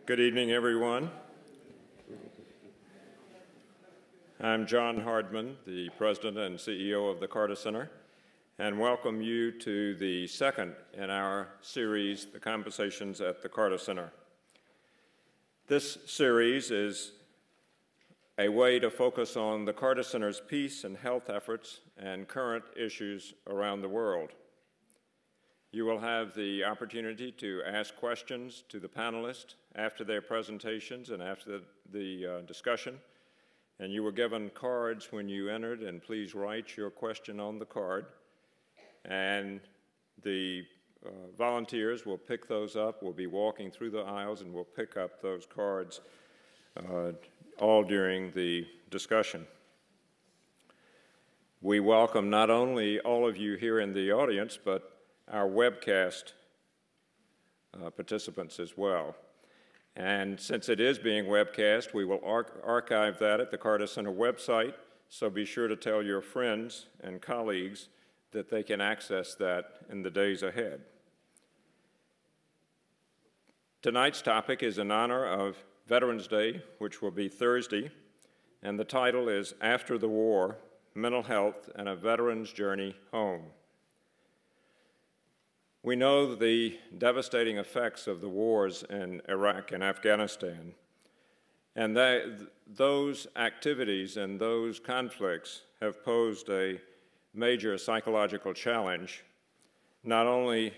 Good evening, everyone. I'm John Hardman, the President and CEO of the Carter Center, and welcome you to the second in our series, The Conversations at the Carter Center. This series is a way to focus on the Carter Center's peace and health efforts and current issues around the world. You will have the opportunity to ask questions to the panelists after their presentations and after the discussion. And you were given cards when you entered, and please write your question on the card. And the volunteers will pick those up. We'll be walking through the aisles, and we'll pick up those cards all during the discussion. We welcome not only all of you here in the audience, but our webcast participants as well. And since it is being webcast, we will archive that at the Carter Center website, so be sure to tell your friends and colleagues that they can access that in the days ahead. Tonight's topic is in honor of Veterans Day, which will be Thursday, and the title is After the War, Mental Health and a Veteran's Journey Home. We know the devastating effects of the wars in Iraq and Afghanistan, and those activities and those conflicts have posed a major psychological challenge, not only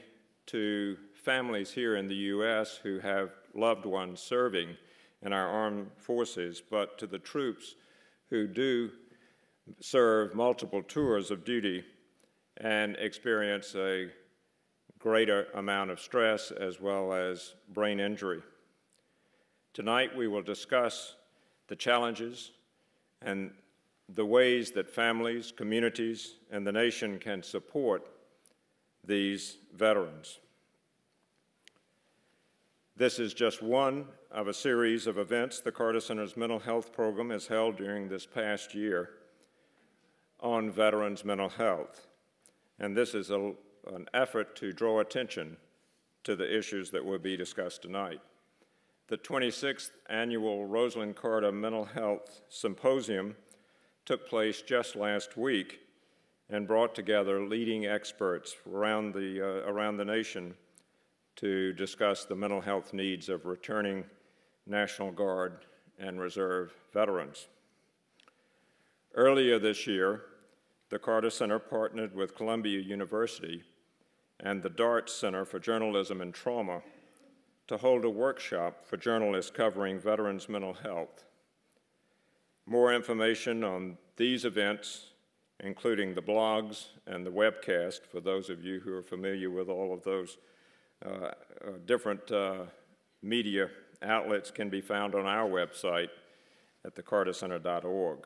to families here in the U.S. who have loved ones serving in our armed forces, but to the troops who do serve multiple tours of duty and experience a greater amount of stress as well as brain injury. Tonight we will discuss the challenges and the ways that families, communities, and the nation can support these veterans. This is just one of a series of events the Carter Center's mental health program has held during this past year on veterans' mental health. And this is an effort to draw attention to the issues that will be discussed tonight. The 26th Annual Rosalynn Carter Mental Health Symposium took place just last week and brought together leading experts around the nation to discuss the mental health needs of returning National Guard and Reserve veterans. Earlier this year, the Carter Center partnered with Columbia University and the Dart Center for Journalism and Trauma to hold a workshop for journalists covering veterans' mental health. More information on these events, including the blogs and the webcast, for those of you who are familiar with all of those different media outlets, can be found on our website at thecartercenter.org.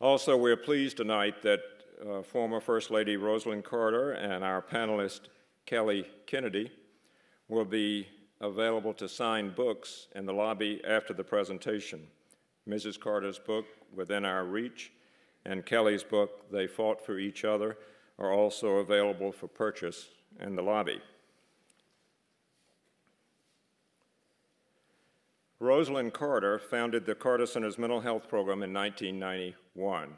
Also, we're pleased tonight that former First Lady Rosalynn Carter and our panelist Kelly Kennedy will be available to sign books in the lobby after the presentation. Mrs. Carter's book, Within Our Reach, and Kelly's book, They Fought for Each Other, are also available for purchase in the lobby. Rosalynn Carter founded the Carter Center's mental health program in 1991.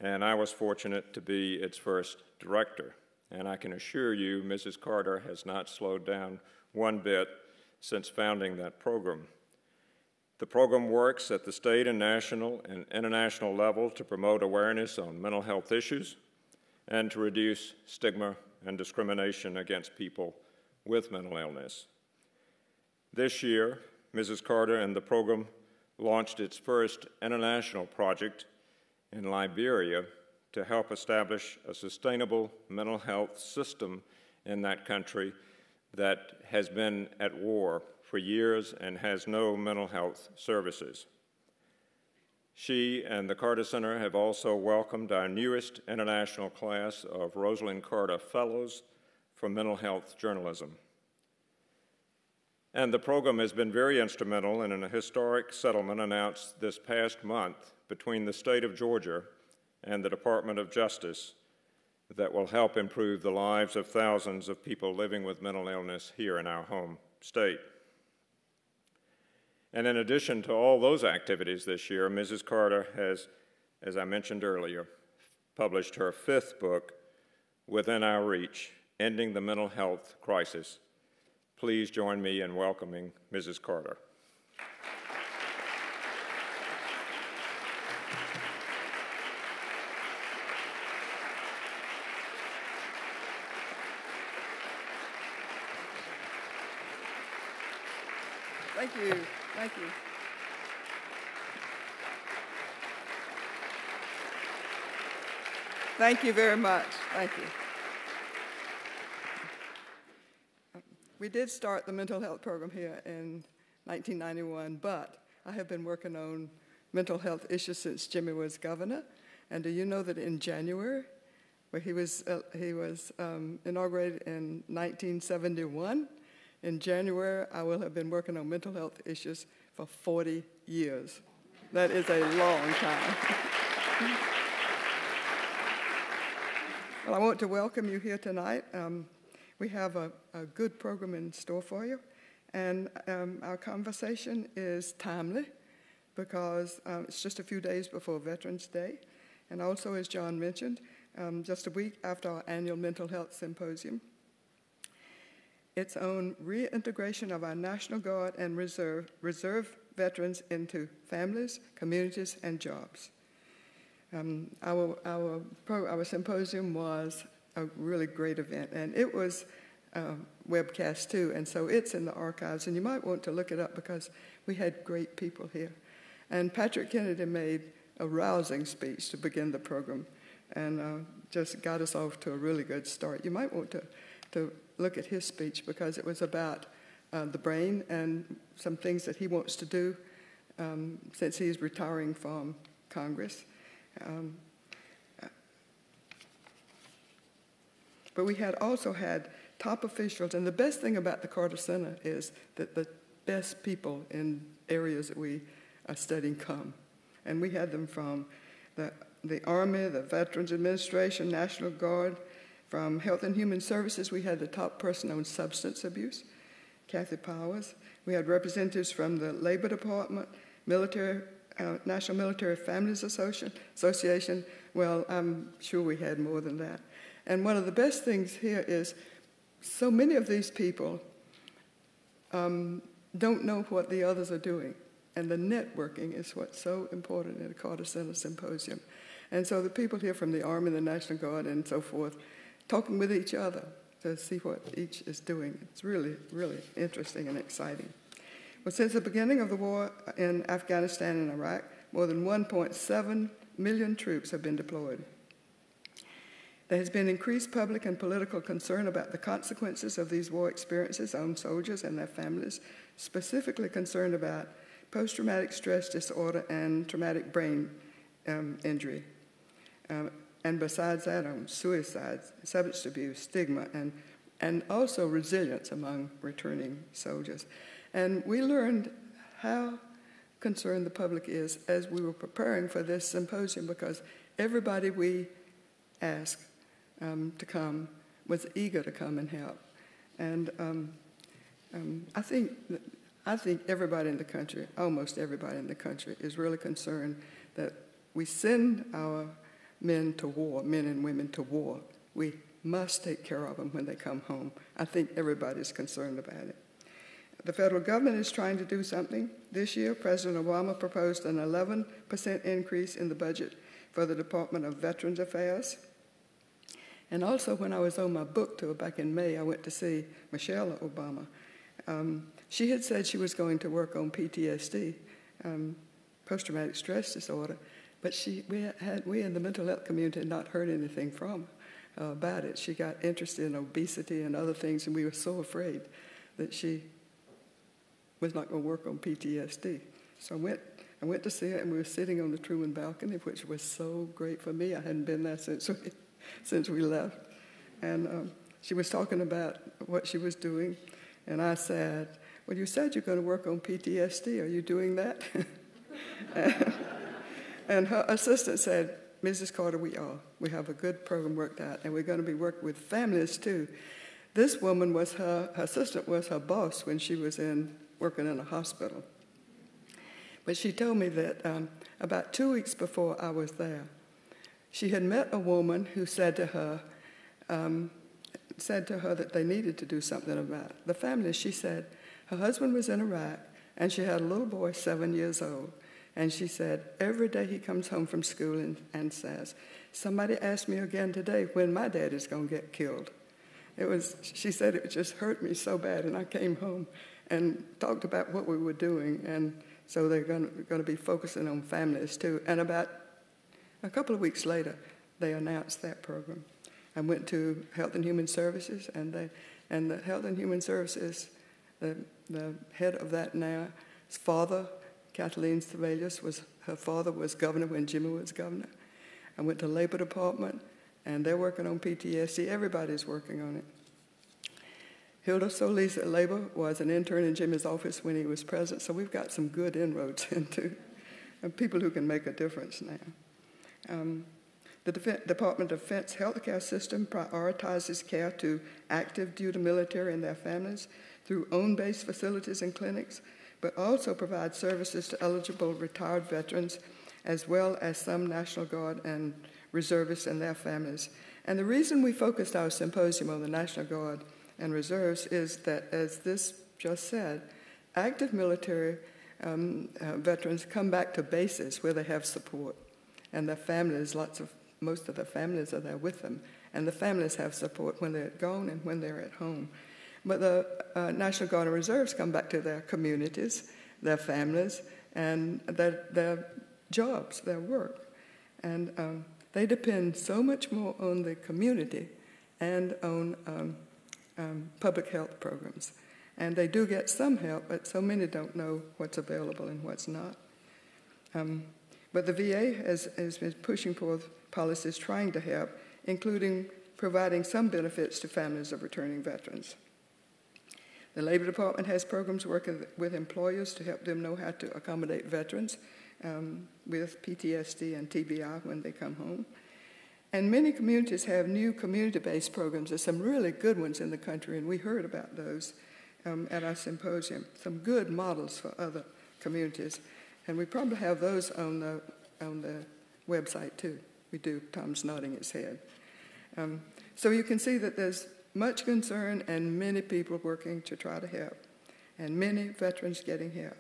And I was fortunate to be its first director. And I can assure you, Mrs. Carter has not slowed down one bit since founding that program. The program works at the state and national and international level to promote awareness on mental health issues and to reduce stigma and discrimination against people with mental illness. This year, Mrs. Carter and the program launched its first international project in Liberia to help establish a sustainable mental health system in that country that has been at war for years and has no mental health services. She and the Carter Center have also welcomed our newest international class of Rosalynn Carter Fellows for mental health journalism. And the program has been very instrumental in a historic settlement announced this past month between the state of Georgia and the Department of Justice that will help improve the lives of thousands of people living with mental illness here in our home state. And in addition to all those activities this year, Mrs. Carter has, as I mentioned earlier, published her 5th book, Within Our Reach, Ending the Mental Health Crisis. Please join me in welcoming Mrs. Carter. Thank you. Thank you. Thank you very much. Thank you. We did start the mental health program here in 1991, but I have been working on mental health issues since Jimmy was governor. And do you know that in January, where he was inaugurated in 1971, in January, I will have been working on mental health issues for 40 years. That is a long time. Well, I want to welcome you here tonight. We have a good program in store for you, and our conversation is timely because it's just a few days before Veterans Day, and also, as John mentioned, just a week after our annual Mental Health Symposium. Its own reintegration of our National Guard and Reserve veterans into families, communities, and jobs. Our symposium was a really great event, and it was webcast too, and so it's in the archives, and you might want to look it up because we had great people here. And Patrick Kennedy made a rousing speech to begin the program and just got us off to a really good start. You might want to look at his speech because it was about the brain and some things that he wants to do since he's retiring from Congress. But we had also had top officials, and the best thing about the Carter Center is that the best people in areas that we are studying come. And we had them from the Army, the Veterans Administration, National Guard. From Health and Human Services, we had the top person on substance abuse, Kathy Powers. We had representatives from the Labor Department, National Military Families Association. Well, I'm sure we had more than that. And one of the best things here is so many of these people don't know what the others are doing. And the networking is what's so important in a Carter Center Symposium. And so the people here from the Army, the National Guard, and so forth, talking with each other to see what each is doing. It's really, really interesting and exciting. Well, since the beginning of the war in Afghanistan and Iraq, more than 1.7 million troops have been deployed. There has been increased public and political concern about the consequences of these war experiences on soldiers and their families, specifically concerned about post-traumatic stress disorder and traumatic brain injury. And besides that, on suicide, substance abuse, stigma, and also resilience among returning soldiers. And we learned how concerned the public is as we were preparing for this symposium because everybody we asked to come was eager to come and help. And I think everybody in the country, almost everybody in the country, is really concerned that we send our men to war, men and women to war. We must take care of them when they come home. I think everybody's concerned about it. The federal government is trying to do something. This year, President Obama proposed an 11% increase in the budget for the Department of Veterans Affairs. And also, when I was on my book tour back in May, I went to see Michelle Obama. She had said she was going to work on PTSD, post-traumatic stress disorder, but we in the mental health community had not heard anything from her about it. She got interested in obesity and other things, and we were so afraid that she was not going to work on PTSD. So I went to see her, and we were sitting on the Truman balcony, which was so great for me. I hadn't been there since we left. And she was talking about what she was doing, and I said, well, you said you're going to work on PTSD. Are you doing that? And her assistant said, Mrs. Carter, we are. We have a good program worked out, and we're going to be working with families, too. This woman was her assistant was her boss when she was working in a hospital. But she told me that about 2 weeks before I was there, she had met a woman who said to her that they needed to do something about the family. She said her husband was in Iraq, and she had a little boy 7 years old. And she said, every day he comes home from school and says, somebody asked me again today when my dad is going to get killed. She said it just hurt me so bad, and I came home and talked about what we were doing, and so they're going to be focusing on families too. And about a couple of weeks later, they announced that program. I went to Health and Human Services, and the Health and Human Services, the head of that now, his father, Kathleen Sebelius, her father was governor when Jimmy was governor. I went to Labor Department, and they're working on PTSD. Everybody's working on it. Hilda Solis at Labor was an intern in Jimmy's office when he was president, so we've got some good inroads into people who can make a difference now. The Department of Defense healthcare system prioritizes care to active duty military and their families through own-based facilities and clinics, but also provides services to eligible retired veterans, as well as some National Guard and reservists and their families. And the reason we focused our symposium on the National Guard and reserves is that, as this just said, active military veterans come back to bases where they have support, and their families, most of the families are there with them, and the families have support when they're gone and when they're at home. But the National Guard and Reserves come back to their communities, their families, and their jobs, their work. And they depend so much more on the community and on public health programs. And they do get some help, but so many don't know what's available and what's not. But the VA has been pushing forth policies trying to help, including providing some benefits to families of returning veterans. The Labor Department has programs working with employers to help them know how to accommodate veterans with PTSD and TBI when they come home. And many communities have new community-based programs. There's some really good ones in the country, and we heard about those at our symposium, some good models for other communities. And we probably have those on the website too. We do. Tom's nodding his head. So you can see that there's much concern and many people working to try to help, and many veterans getting help.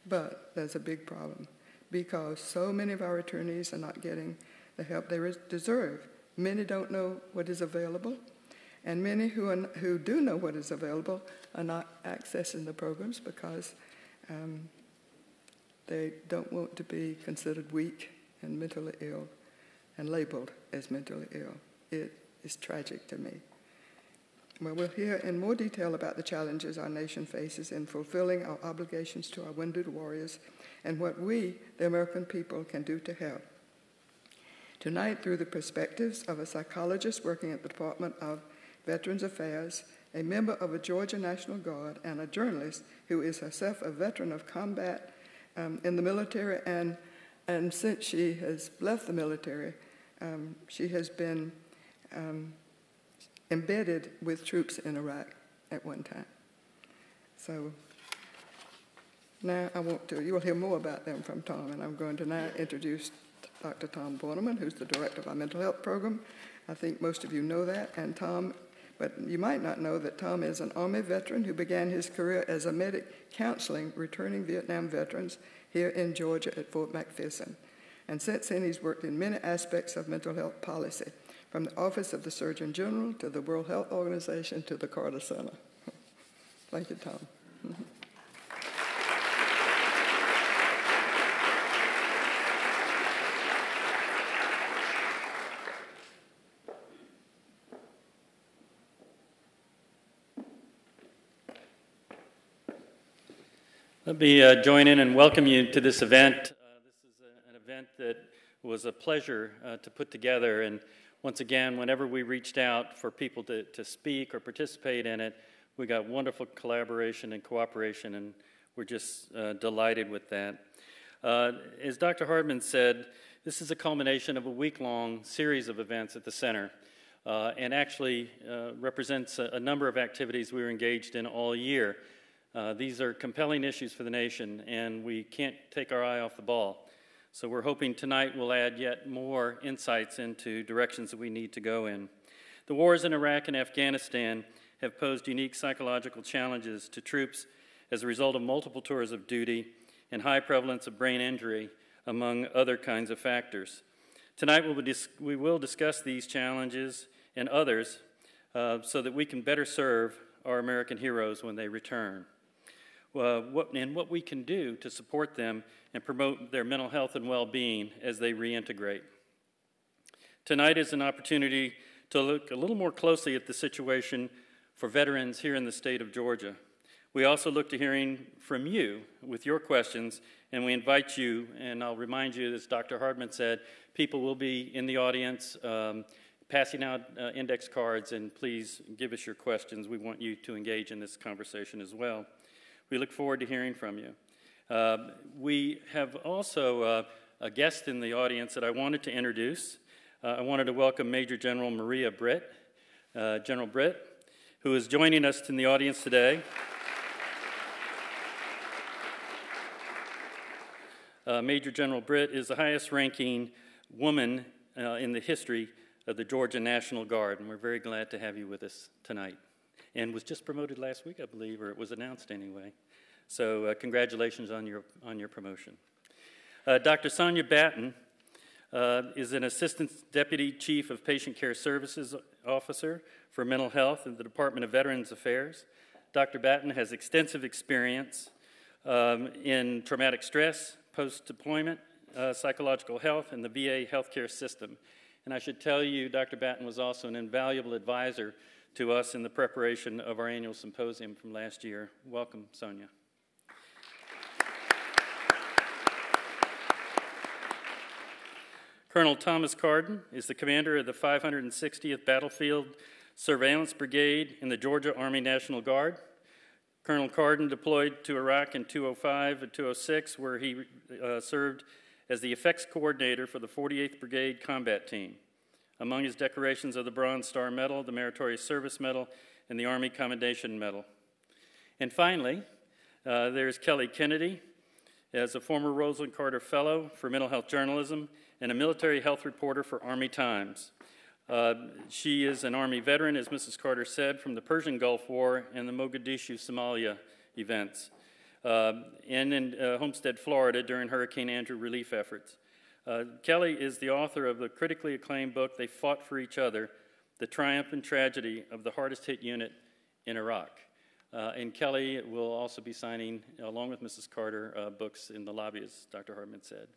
But there's a big problem because so many of our returnees are not getting the help they deserve. Many don't know what is available, and many who do know what is available are not accessing the programs because they don't want to be considered weak and mentally ill and labeled as mentally ill. It is tragic to me. Well, we'll hear in more detail about the challenges our nation faces in fulfilling our obligations to our wounded warriors and what we, the American people, can do to help. Tonight, through the perspectives of a psychologist working at the Department of Veterans Affairs, a member of a Georgia National Guard, and a journalist who is herself a veteran of combat in the military, and since she has left the military, she has been embedded with troops in Iraq at one time. So now you will hear more about them from Tom, and I'm going to now introduce Dr. Tom Bornemann, who's the director of our mental health program. I think most of you know that, but you might not know that Tom is an Army veteran who began his career as a medic counseling returning Vietnam veterans here in Georgia at Fort McPherson. And since then, he's worked in many aspects of mental health policy, from the Office of the Surgeon General to the World Health Organization to the Carter Center. Thank you, Tom. Let me join in and welcome you to this event. This is an event that was a pleasure to put together, and once again, whenever we reached out for people to speak or participate in it, we got wonderful collaboration and cooperation, and we're just delighted with that. As Dr. Hardman said, this is a culmination of a week-long series of events at the center, and actually represents a number of activities we were engaged in all year. These are compelling issues for the nation, and we can't take our eye off the ball. So we're hoping tonight will add yet more insights into directions that we need to go in. The wars in Iraq and Afghanistan have posed unique psychological challenges to troops as a result of multiple tours of duty and high prevalence of brain injury, among other kinds of factors. Tonight we will discuss these challenges and others so that we can better serve our American heroes when they return. What we can do to support them and promote their mental health and well-being as they reintegrate. Tonight is an opportunity to look a little more closely at the situation for veterans here in the state of Georgia. We also look to hearing from you with your questions, and we invite you, and I'll remind you, as Dr. Hardman said, people will be in the audience passing out index cards, and please give us your questions. We want you to engage in this conversation as well. We look forward to hearing from you. We have also a guest in the audience that I wanted to introduce. I wanted to welcome Major General Maria Britt, General Britt, who is joining us in the audience today. Major General Britt is the highest-ranking woman in the history of the Georgia National Guard, and we're very glad to have you with us tonight. And was just promoted last week, I believe, or it was announced anyway. So congratulations on your promotion. Dr. Sonja Batten is an Assistant Deputy Chief of Patient Care Services Officer for Mental Health in the Department of Veterans Affairs. Dr. Batten has extensive experience in traumatic stress, post-deployment, psychological health, and the VA healthcare system. And I should tell you, Dr. Batten was also an invaluable advisor to us in the preparation of our annual symposium from last year. Welcome, Sonja. Colonel Thomas Carden is the commander of the 560th Battlefield Surveillance Brigade in the Georgia Army National Guard. Colonel Carden deployed to Iraq in 2005 and 2006, where he served as the effects coordinator for the 48th Brigade Combat Team. Among his decorations are the Bronze Star Medal, the Meritorious Service Medal, and the Army Commendation Medal. And finally, there's Kelly Kennedy, as a former Rosalynn Carter Fellow for Mental Health Journalism and a military health reporter for Army Times. She is an Army veteran, as Mrs. Carter said, from the Persian Gulf War and the Mogadishu, Somalia events, and in Homestead, Florida during Hurricane Andrew relief efforts. Kelly is the author of the critically acclaimed book, They Fought for Each Other, The Triumph and Tragedy of the Hardest Hit Unit in Iraq. And Kelly will also be signing, along with Mrs. Carter, books in the lobby, as Dr. Hardman said.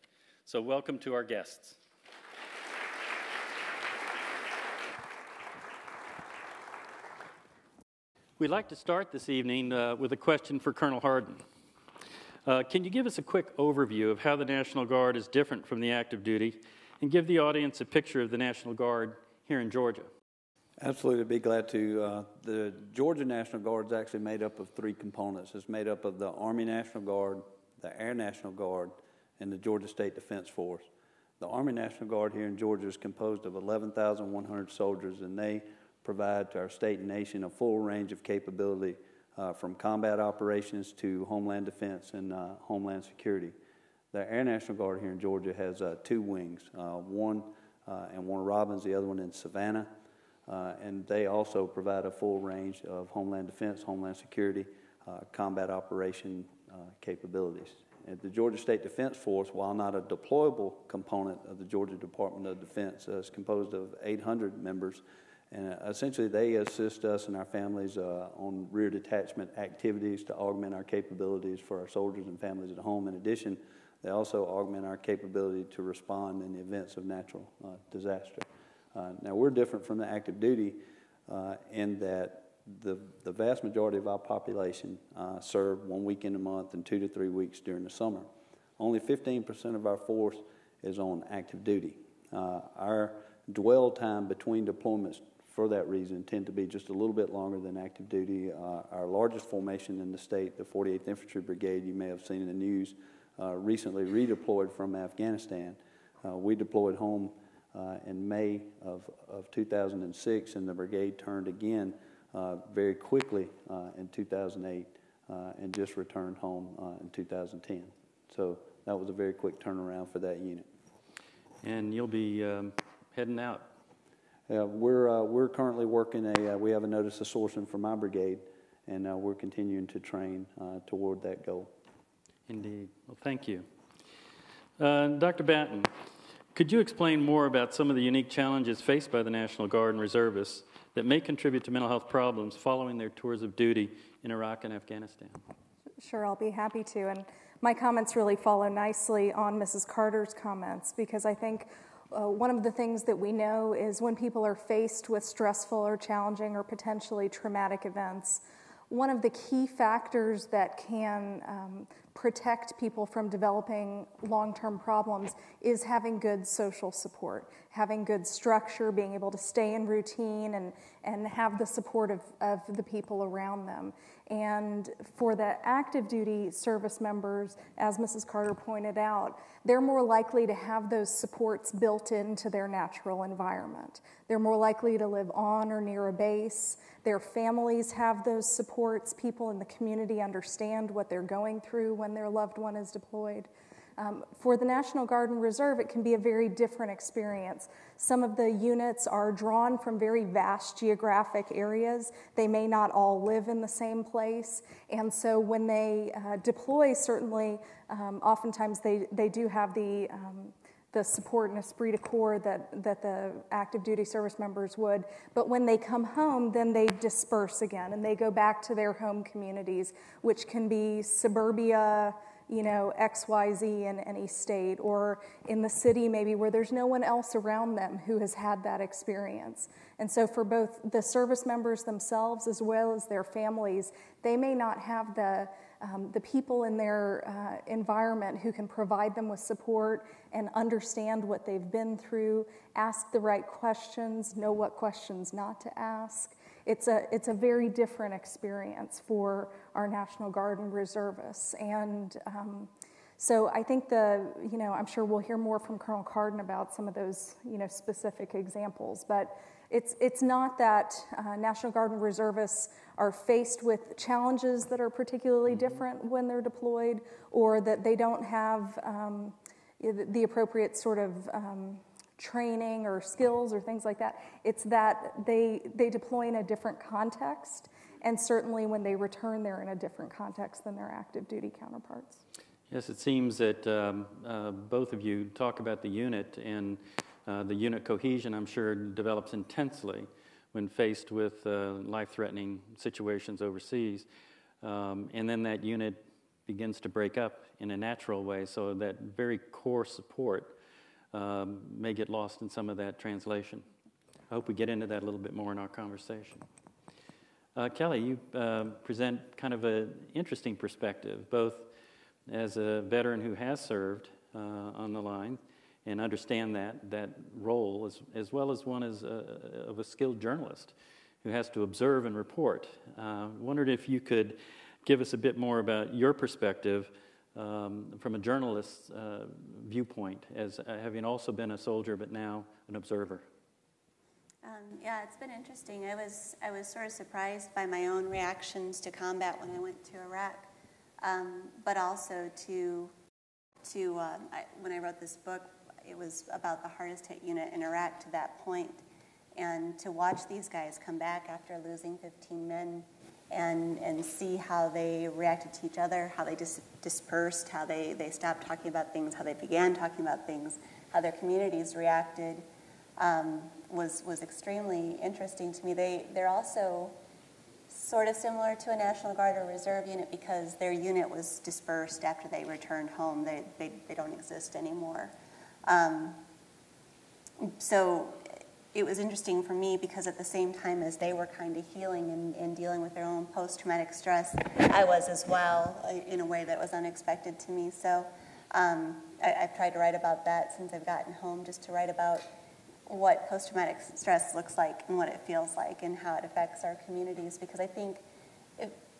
So welcome to our guests. We'd like to start this evening with a question for Colonel Carden. Can you give us a quick overview of how the National Guard is different from the active duty and give the audience a picture of the National Guard here in Georgia? Absolutely, I'd be glad to. The Georgia National Guard is actually made up of three components. It's made up of the Army National Guard, the Air National Guard, and the Georgia State Defense Force. The Army National Guard here in Georgia is composed of 11,100 soldiers, and they provide to our state and nation a full range of capability from combat operations to homeland defense and homeland security. The Air National Guard here in Georgia has two wings, one in Warner Robins, the other one in Savannah, and they also provide a full range of homeland defense, homeland security, combat operation capabilities. And the Georgia State Defense Force, while not a deployable component of the Georgia Department of Defense, is composed of 800 members. And essentially, they assist us and our families on rear detachment activities to augment our capabilities for our soldiers and families at home. In addition, they also augment our capability to respond in the events of natural disaster. Now, we're different from the active duty in that the vast majority of our population serve 1 weekend a month and 2 to 3 weeks during the summer. Only 15% of our force is on active duty. Our dwell time between deployments for that reason tend to be just a little bit longer than active duty. Our largest formation in the state, the 48th Infantry Brigade, you may have seen in the news, recently redeployed from Afghanistan. We deployed home in May of 2006, and the brigade turned again very quickly in 2008 and just returned home in 2010. So that was a very quick turnaround for that unit. And you'll be heading out. We're currently working we have a notice of sourcing for my brigade, and we're continuing to train toward that goal. Indeed. Well, thank you. Dr. Batten, could you explain more about some of the unique challenges faced by the National Guard and reservists that may contribute to mental health problems following their tours of duty in Iraq and Afghanistan? Sure, I'll be happy to. And my comments really follow nicely on Mrs. Carter's comments, because I think one of the things that we know is when people are faced with stressful or challenging or potentially traumatic events, one of the key factors that can protect people from developing long-term problems is having good social support, having good structure, being able to stay in routine and have the support of the people around them. And for the active duty service members, as Mrs. Carter pointed out, they're more likely to have those supports built into their natural environment. They're more likely to live on or near a base. Their families have those supports. People in the community understand what they're going through when their loved one is deployed. For the National Guard and Reserve, it can be a very different experience. Some of the units are drawn from very vast geographic areas. They may not all live in the same place. And so when they deploy, certainly, oftentimes they do have the support and esprit de corps that the active duty service members would. But when they come home, then they disperse again, and they go back to their home communities, which can be suburbia, XYZ in any state, or in the city maybe where there's no one else around them who has had that experience. And so for both the service members themselves as well as their families, they may not have the people in their environment who can provide them with support and understand what they've been through, ask the right questions, know what questions not to ask. It's a very different experience for our National Guard and reservists. And so I think I'm sure we'll hear more from Colonel Carden about some of those, specific examples. But it's not that National Guard and reservists are faced with challenges that are particularly different when they're deployed, or that they don't have the appropriate sort of training or skills or things like that. It's that they deploy in a different context, and certainly when they return, they're in a different context than their active duty counterparts. Yes, it seems that both of you talk about the unit, and the unit cohesion, I'm sure, develops intensely when faced with life-threatening situations overseas. And then that unit begins to break up in a natural way, so that very core support may get lost in some of that translation. I hope we get into that a little bit more in our conversation. Kelly, you present kind of an interesting perspective, both as a veteran who has served on the line and understand that role, as well as one of a skilled journalist who has to observe and report. Wondered if you could give us a bit more about your perspective from a journalist's viewpoint, as having also been a soldier but now an observer. Yeah, it's been interesting. I was sort of surprised by my own reactions to combat when I went to Iraq, but also when I wrote this book, it was about the hardest hit unit in Iraq to that point, and to watch these guys come back after losing 15 men and see how they reacted to each other, how they dispersed, how they stopped talking about things, how they began talking about things, how their communities reacted, was extremely interesting to me. They're also sort of similar to a National Guard or Reserve unit because their unit was dispersed after they returned home. They don't exist anymore. So it was interesting for me because at the same time as they were kind of healing and dealing with their own post-traumatic stress, I was as well in a way that was unexpected to me. So I've tried to write about that since I've gotten home, just to write about what post-traumatic stress looks like and what it feels like and how it affects our communities. Because I think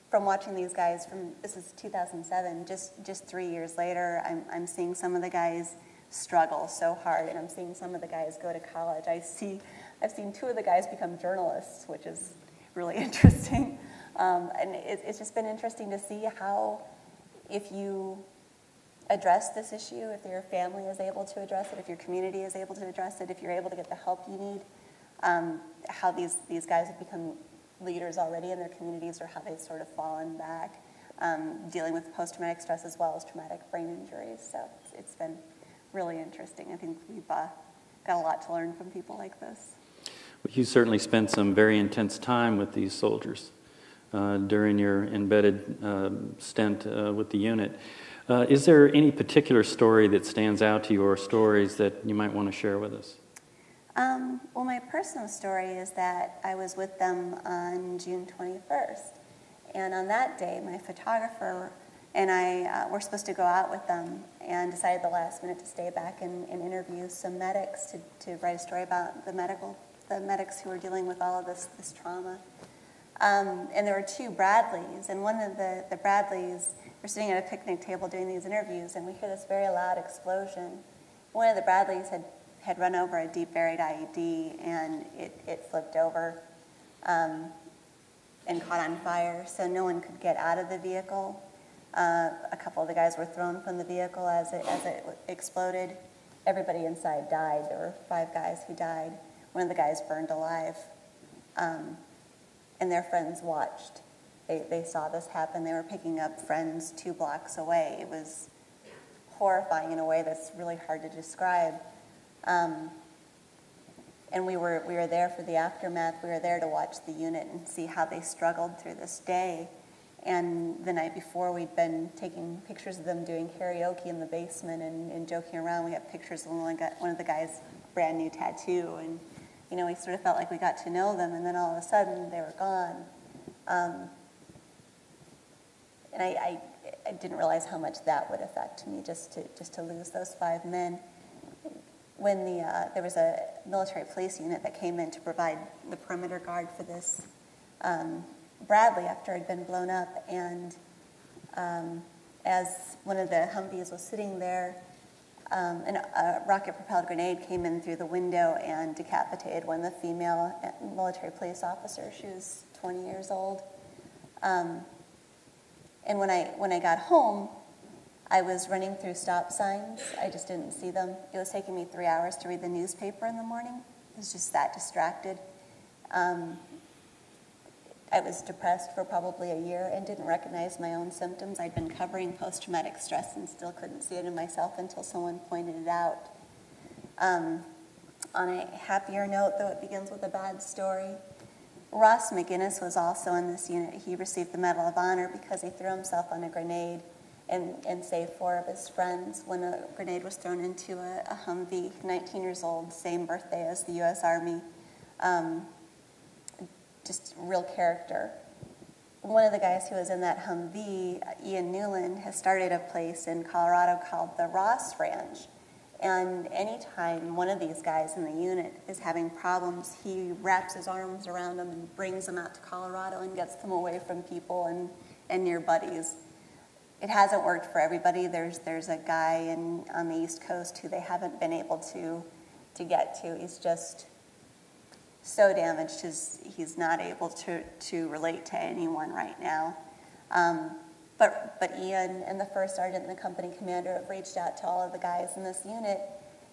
from watching these guys this is 2007, just 3 years later, I'm seeing some of the guys struggle so hard, and I'm seeing some of the guys go to college. I've seen 2 of the guys become journalists, which is really interesting. And it's just been interesting to see how, if you address this issue, if your family is able to address it, if your community is able to address it, if you're able to get the help you need, how these guys have become leaders already in their communities, or how they've sort of fallen back, dealing with post-traumatic stress as well as traumatic brain injuries. So it's been really interesting. I think we've got a lot to learn from people like this. Well, you certainly spent some very intense time with these soldiers during your embedded stint with the unit. Is there any particular story that stands out to you, or stories that you might want to share with us? Well, my personal story is that I was with them on June 21st. And on that day, my photographer and I were supposed to go out with them, and decided at the last minute to stay back and interview some medics to write a story about the medics who were dealing with all of this trauma. And there were two Bradleys, and one of the Bradleys, we're sitting at a picnic table doing these interviews, and we hear this very loud explosion. One of the Bradleys had run over a deep buried IED, and it flipped over and caught on fire, so no one could get out of the vehicle. A couple of the guys were thrown from the vehicle as it exploded. Everybody inside died. There were 5 guys who died. One of the guys burned alive. And their friends watched. They saw this happen. They were picking up friends 2 blocks away. It was horrifying in a way that's really hard to describe. And we were there for the aftermath. We were there to watch the unit and see how they struggled through this day. And the night before, we'd been taking pictures of them doing karaoke in the basement and joking around. We got pictures of one of the guys' brand new tattoo, and we sort of felt like we got to know them. And then all of a sudden, they were gone. And I didn't realize how much that would affect me, just to lose those 5 men. When there was a military police unit that came in to provide the perimeter guard for this Bradley after it had been blown up, and as one of the Humvees was sitting there, a rocket-propelled grenade came in through the window and decapitated one of the female military police officers. She was 20 years old. And when I got home, I was running through stop signs. I just didn't see them. It was taking me 3 hours to read the newspaper in the morning. I was just that distracted. I was depressed for probably a year and didn't recognize my own symptoms. I'd been covering post-traumatic stress and still couldn't see it in myself until someone pointed it out. On a happier note, though it begins with a bad story, Ross McGinnis was also in this unit. He received the Medal of Honor because he threw himself on a grenade and saved 4 of his friends when a grenade was thrown into a Humvee, 19 years old, same birthday as the U.S. Army. Just real character. One of the guys who was in that Humvee, Ian Newland, has started a place in Colorado called the Ross Ranch. And anytime one of these guys in the unit is having problems, he wraps his arms around them and brings them out to Colorado and gets them away from people and near buddies. It hasn't worked for everybody. There's a guy on the East Coast who they haven't been able to get to. He's just so damaged he's not able to relate to anyone right now. But Ian and the first sergeant and the company commander have reached out to all of the guys in this unit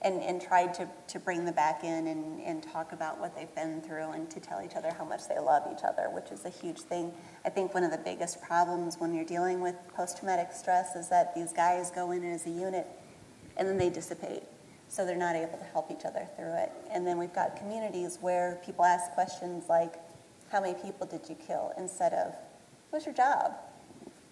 and tried to bring them back in and talk about what they've been through and to tell each other how much they love each other, which is a huge thing. I think one of the biggest problems when you're dealing with post-traumatic stress is that these guys go in as a unit and then they dissipate. So they're not able to help each other through it. And then we've got communities where people ask questions like, how many people did you kill? Instead of, what's your job?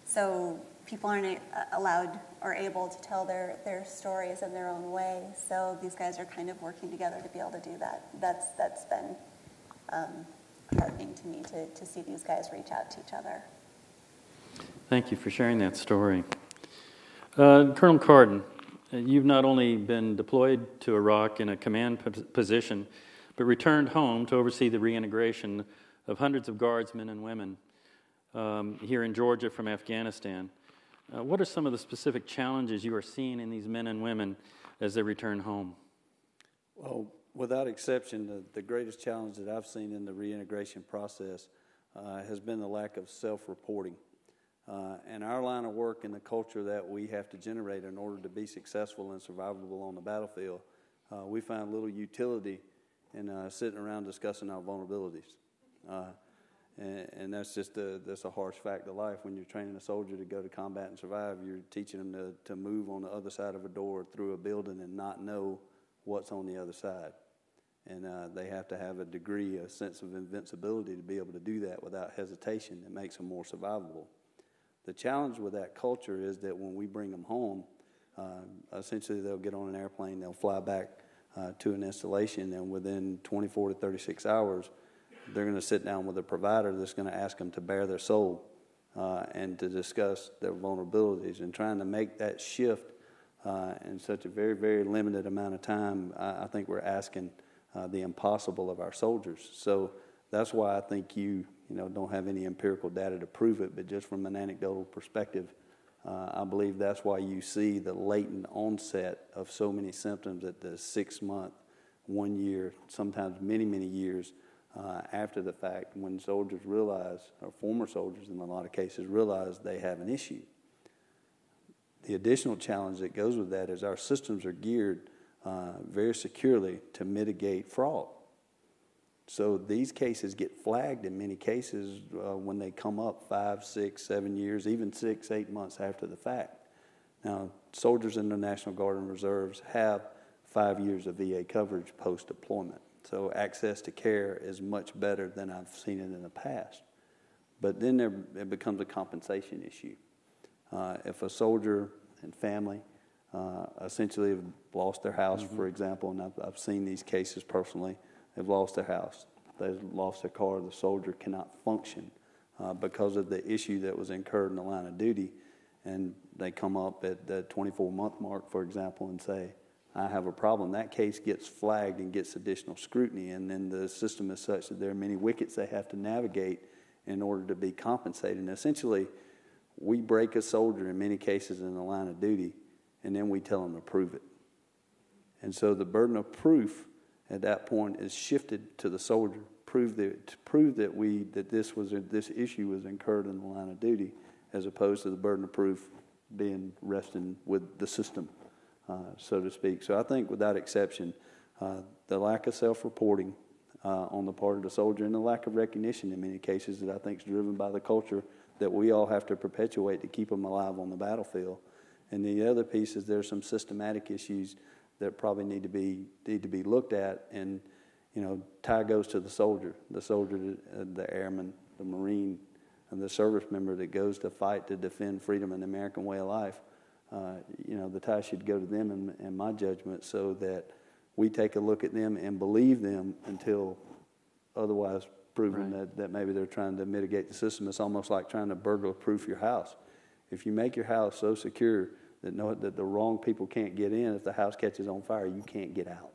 So people aren't allowed or able to tell their stories in their own way. So these guys are kind of working together to be able to do that. That's been heartening to me to see these guys reach out to each other. Thank you for sharing that story. Colonel Carden, you've not only been deployed to Iraq in a command position, but returned home to oversee the reintegration of hundreds of guardsmen and women here in Georgia from Afghanistan. What are some of the specific challenges you are seeing in these men and women as they return home? Well, without exception, the greatest challenge that I've seen in the reintegration process has been the lack of self-reporting. And our line of work and the culture that we have to generate in order to be successful and survivable on the battlefield, we find little utility in sitting around discussing our vulnerabilities. And that's just that's a harsh fact of life. When you're training a soldier to go to combat and survive, you're teaching them to move on the other side of a door through a building and not know what's on the other side. And they have to have a sense of invincibility to be able to do that without hesitation. It makes them more survivable. The challenge with that culture is that when we bring them home, essentially they'll get on an airplane, they'll fly back to an installation, and within 24 to 36 hours, they're going to sit down with a provider that's going to ask them to bare their soul and to discuss their vulnerabilities. And trying to make that shift in such a very, very limited amount of time, I think we're asking the impossible of our soldiers. So that's why I think you don't have any empirical data to prove it, but just from an anecdotal perspective, I believe that's why you see the latent onset of so many symptoms at the 6 month, 1 year, sometimes many, many years after the fact, when soldiers realize, or former soldiers in a lot of cases, realize they have an issue. The additional challenge that goes with that is our systems are geared very securely to mitigate fraud. So these cases get flagged in many cases when they come up 5, 6, 7 years, even 6, 8 months after the fact. Now, soldiers in the National Guard and Reserves have 5 years of VA coverage post-deployment. So access to care is much better than I've seen it in the past. But then it becomes a compensation issue. If a soldier and family essentially have lost their house, for example, and I've seen these cases personally, they've lost their house, they've lost their car, the soldier cannot function because of the issue that was incurred in the line of duty, and they come up at the 24-month mark, for example, and say, I have a problem. That case gets flagged and gets additional scrutiny, and then the system is such that there are many wickets they have to navigate in order to be compensated. And essentially, we break a soldier in many cases in the line of duty, and then we tell them to prove it. And so the burden of proof at that point is shifted to the soldier, to prove that this issue was incurred in the line of duty, as opposed to the burden of proof resting with the system, so to speak. So I think without exception, the lack of self-reporting on the part of the soldier and the lack of recognition in many cases that I think is driven by the culture that we all have to perpetuate to keep them alive on the battlefield. And the other piece is there's some systematic issues that probably need to be looked at. And tie goes to the soldier, the airman, the Marine, and the service member that goes to fight to defend freedom and the American way of life. The tie should go to them in my judgment, so that we take a look at them and believe them until otherwise proven that maybe they're trying to mitigate the system. It's almost like trying to burglar-proof your house. If you make your house so secure that the wrong people can't get in, if the house catches on fire, you can't get out.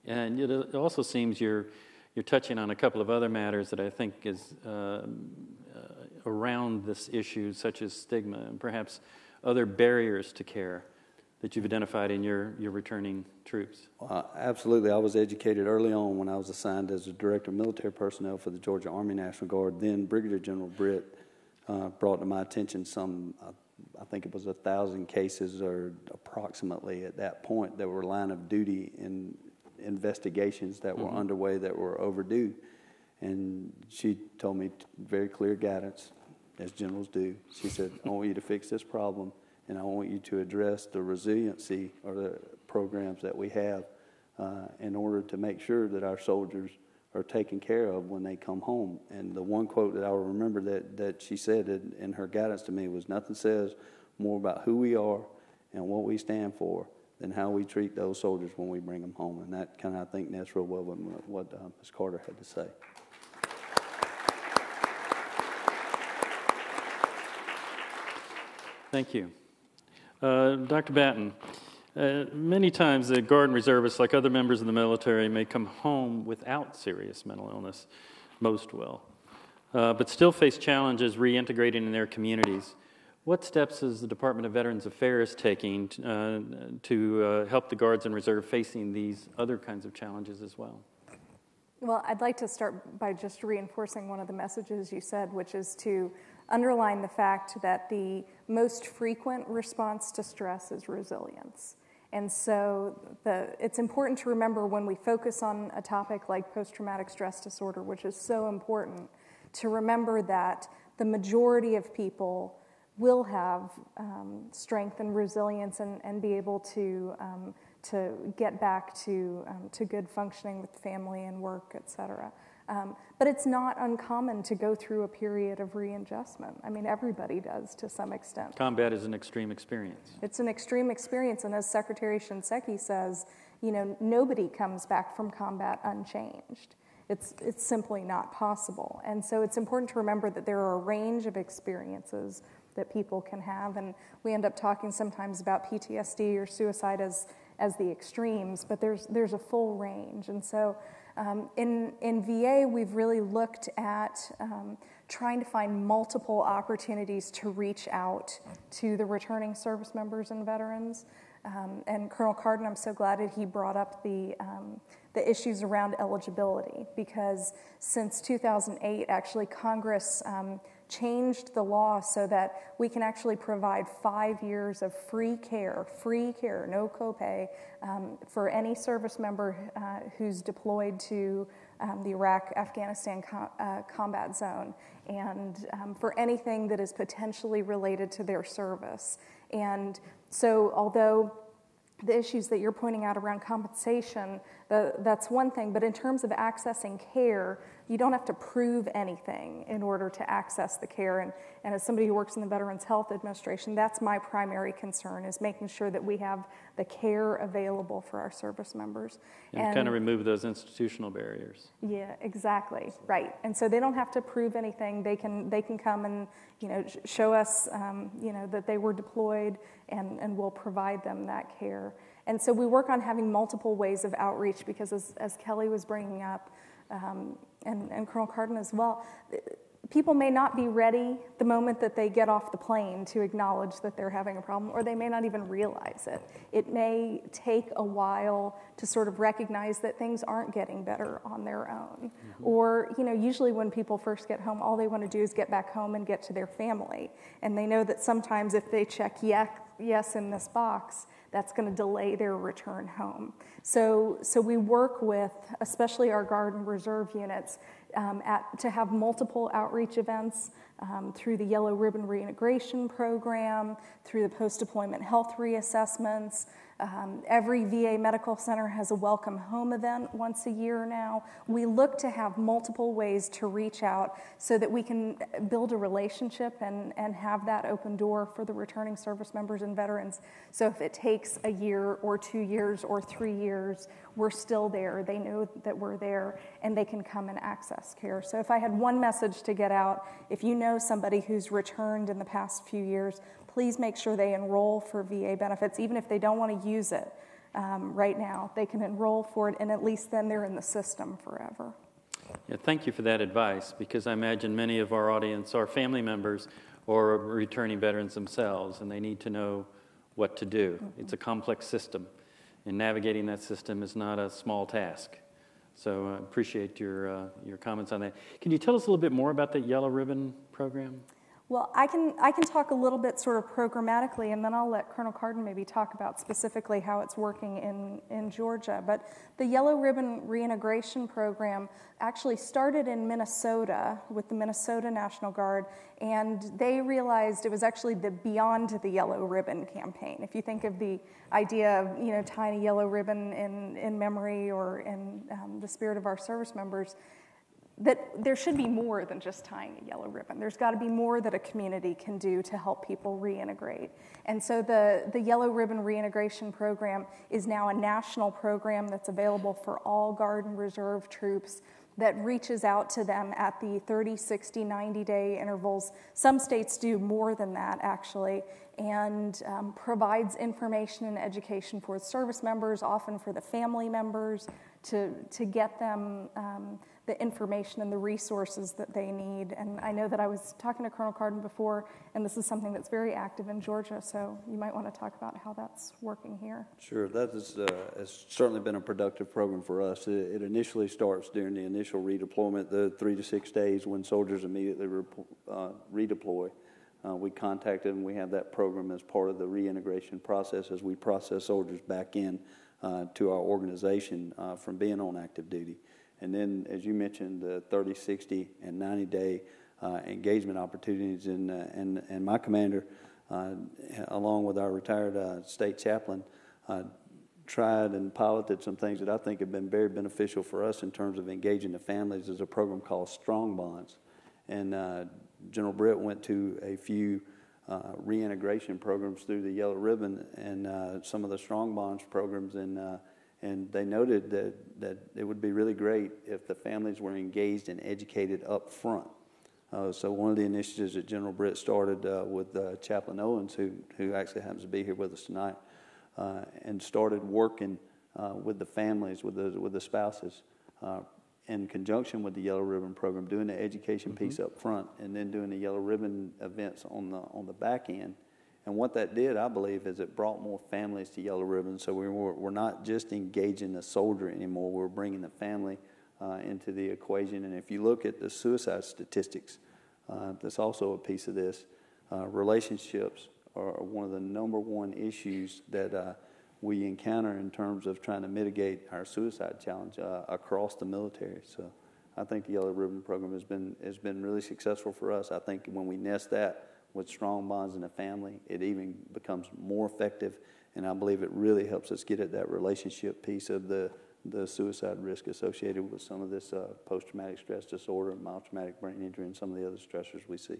Right. And it also seems you're touching on a couple of other matters that I think is around this issue, such as stigma and perhaps other barriers to care that you've identified in your returning troops. Absolutely. I was educated early on when I was assigned as a director of military personnel for the Georgia Army National Guard. Then Brigadier General Britt brought to my attention I think it was 1,000 cases or approximately at that point that were line of duty in investigations that were underway that were overdue. And she told me very clear guidance, as generals do. She said, I want you to fix this problem, and I want you to address the resiliency or the programs that we have in order to make sure that our soldiers are taken care of when they come home. And the one quote that I will remember that she said in her guidance to me was, nothing says more about who we are and what we stand for than how we treat those soldiers when we bring them home. And that kind of, I think, that's real well what Ms. Carter had to say. Thank you. Dr. Batten, many times the Guard and Reservists, like other members of the military, may come home without serious mental illness, most will, but still face challenges reintegrating in their communities. What steps is the Department of Veterans Affairs taking to help the Guards and Reserve facing these other kinds of challenges as well? Well, I'd like to start by just reinforcing one of the messages you said, which is to underline the fact that the most frequent response to stress is resilience. And so it's important to remember when we focus on a topic like post-traumatic stress disorder, which is so important, to remember that the majority of people will have strength and resilience and be able to get back to good functioning with family and work, et cetera. But it's not uncommon to go through a period of readjustment. I mean, everybody does to some extent. Combat is an extreme experience. It's an extreme experience, and as Secretary Shinseki says, nobody comes back from combat unchanged. It's simply not possible. And so it's important to remember that there are a range of experiences that people can have, and we end up talking sometimes about PTSD or suicide as the extremes, but there's a full range. And so in VA, we've really looked at trying to find multiple opportunities to reach out to the returning service members and veterans. And Colonel Carden, I'm so glad that he brought up the issues around eligibility, because since 2008, actually Congress changed the law so that we can actually provide 5 years of free care, no copay, for any service member who's deployed to the Iraq-Afghanistan combat zone, and for anything that is potentially related to their service. And so although the issues that you're pointing out around compensation, that's one thing, but in terms of accessing care, you don't have to prove anything in order to access the care. And as somebody who works in the Veterans Health Administration, that's my primary concern, is making sure that we have the care available for our service members. And kind of remove those institutional barriers. Yeah, exactly, right. And so they don't have to prove anything. They can come and show us that they were deployed, and we'll provide them that care. And so we work on having multiple ways of outreach, because as Kelly was bringing up, and Colonel Carden as well, people may not be ready the moment that they get off the plane to acknowledge that they're having a problem, or they may not even realize it. It may take a while to sort of recognize that things aren't getting better on their own. Mm-hmm. Or, usually when people first get home, all they want to do is get back home and get to their family. And they know that sometimes if they check yes in this box, that's going to delay their return home. So we work with, especially our Guard and Reserve units, to have multiple outreach events through the Yellow Ribbon Reintegration Program, through the post-deployment health reassessments. Every VA medical center has a welcome home event once a year now. We look to have multiple ways to reach out so that we can build a relationship and have that open door for the returning service members and veterans. So if it takes a year or 2 years or 3 years, we're still there. They know that we're there, and they can come and access care. So if I had one message to get out, if you know somebody who's returned in the past few years, please make sure they enroll for VA benefits. Even if they don't want to use it right now, they can enroll for it, and at least then they're in the system forever. Yeah, thank you for that advice, because I imagine many of our audience are family members or returning veterans themselves, and they need to know what to do. Mm-hmm. It's a complex system, and navigating that system is not a small task. So I appreciate your comments on that. Can you tell us a little bit more about the Yellow Ribbon program? Well, I can talk a little bit sort of programmatically, and then I'll let Colonel Carden maybe talk about specifically how it's working in Georgia. But the Yellow Ribbon Reintegration Program actually started in Minnesota with the Minnesota National Guard, and they realized it was actually the Beyond the Yellow Ribbon campaign. If you think of the idea of tying a yellow ribbon in memory or in the spirit of our service members, that there should be more than just tying a yellow ribbon. There's got to be more that a community can do to help people reintegrate. And so the Yellow Ribbon Reintegration Program is now a national program that's available for all Guard and Reserve troops, that reaches out to them at the 30, 60, 90-day intervals. Some states do more than that, actually, and provides information and education for the service members, often for the family members, to get them the information and the resources that they need. And I know that I was talking to Colonel Carden before, and this is something that's very active in Georgia, so you might want to talk about how that's working here. Sure, that has certainly been a productive program for us. It initially starts during the initial redeployment, the 3 to 6 days when soldiers immediately redeploy. We contact them. We have that program as part of the reintegration process as we process soldiers back in to our organization from being on active duty. And then, as you mentioned, the 30, 60, and 90-day engagement opportunities. And my commander, along with our retired state chaplain, tried and piloted some things that I think have been very beneficial for us in terms of engaging the families. There's a program called Strong Bonds. And General Britt went to a few reintegration programs through the Yellow Ribbon and some of the Strong Bonds programs, and they noted that it would be really great if the families were engaged and educated up front. So one of the initiatives that General Britt started with Chaplain Owens, who actually happens to be here with us tonight, and started working with the families, with the spouses, in conjunction with the Yellow Ribbon program, doing the education piece up front, and then doing the Yellow Ribbon events on the back end. And what that did, I believe, is it brought more families to Yellow Ribbon. So we're not just engaging the soldier anymore. We're bringing the family into the equation. And if you look at the suicide statistics, that's also a piece of this. Relationships are one of the number one issues that we encounter in terms of trying to mitigate our suicide challenge across the military. So I think the Yellow Ribbon program has been really successful for us. I think when we nest that with strong bonds in the family, it even becomes more effective, and I believe it really helps us get at that relationship piece of the suicide risk associated with some of this post-traumatic stress disorder, mild traumatic brain injury, and some of the other stressors we see.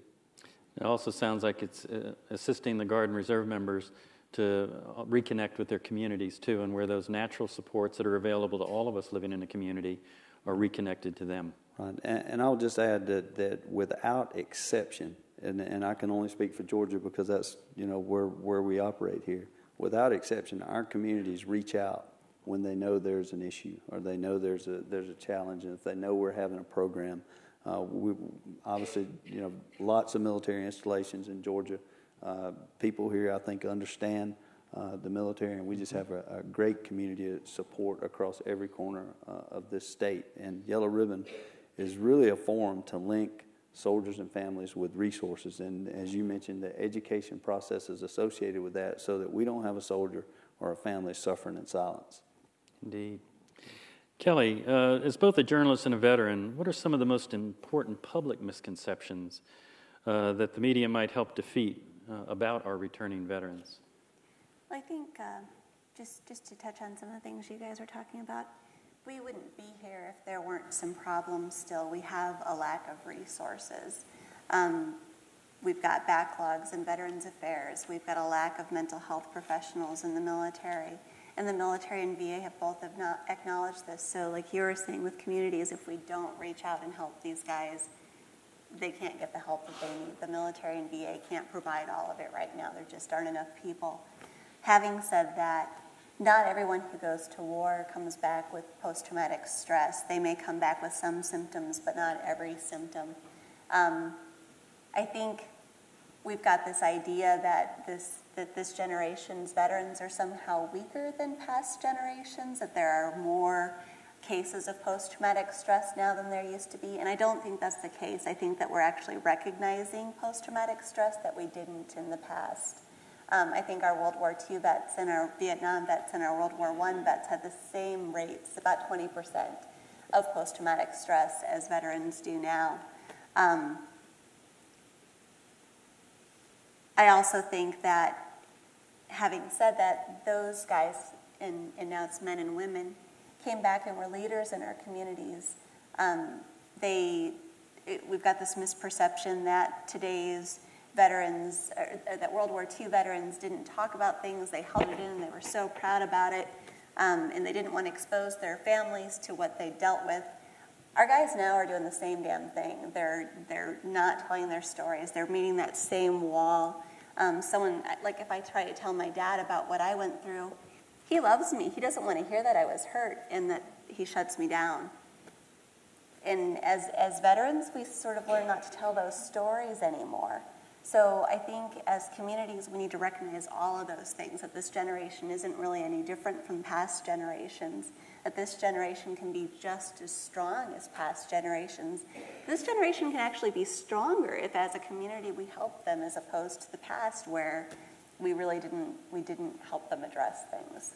It also sounds like it's assisting the Guard and Reserve members to reconnect with their communities too, and where those natural supports that are available to all of us living in a community are reconnected to them. Right, and I'll just add that without exception, and I can only speak for Georgia because that's where we operate here. Without exception, our communities reach out when they know there's an issue or they know there's a challenge, and if they know we're having a program. We obviously, lots of military installations in Georgia. People here, I think, understand the military, and we just have a great community support across every corner of this state. And Yellow Ribbon is really a forum to link soldiers and families with resources. And as you mentioned, the education process is associated with that so that we don't have a soldier or a family suffering in silence. Indeed. Kelly, as both a journalist and a veteran, what are some of the most important public misconceptions that the media might help defeat about our returning veterans? Well, I think just to touch on some of the things you guys are talking about, we wouldn't be here if there weren't some problems still. We have a lack of resources. We've got backlogs in Veterans Affairs. We've got a lack of mental health professionals in the military. And the military and VA have both not acknowledged this. So like you were saying with communities, if we don't reach out and help these guys, they can't get the help that they need. The military and VA can't provide all of it right now. There just aren't enough people. Having said that, not everyone who goes to war comes back with post-traumatic stress. They may come back with some symptoms, but not every symptom. I think we've got this idea that this generation's veterans are somehow weaker than past generations, that there are more cases of post-traumatic stress now than there used to be, and I don't think that's the case. I think that we're actually recognizing post-traumatic stress that we didn't in the past. I think our World War II vets and our Vietnam vets and our World War I vets had the same rates, about 20% of post-traumatic stress as veterans do now. I also think that, having said that, those guys, and now it's men and women, came back and were leaders in our communities. We've got this misperception that today's veterans, that World War II veterans didn't talk about things, they held it in and they were so proud about it, and they didn't want to expose their families to what they dealt with. Our guys now are doing the same damn thing. They're not telling their stories. They're meeting that same wall. If I try to tell my dad about what I went through, He loves me. He doesn't want to hear that I was hurt and that he shuts me down. And as veterans, we sort of learn not to tell those stories anymore. So I think as communities, we need to recognize all of those things, that this generation isn't really any different from past generations, that this generation can be just as strong as past generations. This generation can actually be stronger if as a community we help them, as opposed to the past where we really didn't help them address things.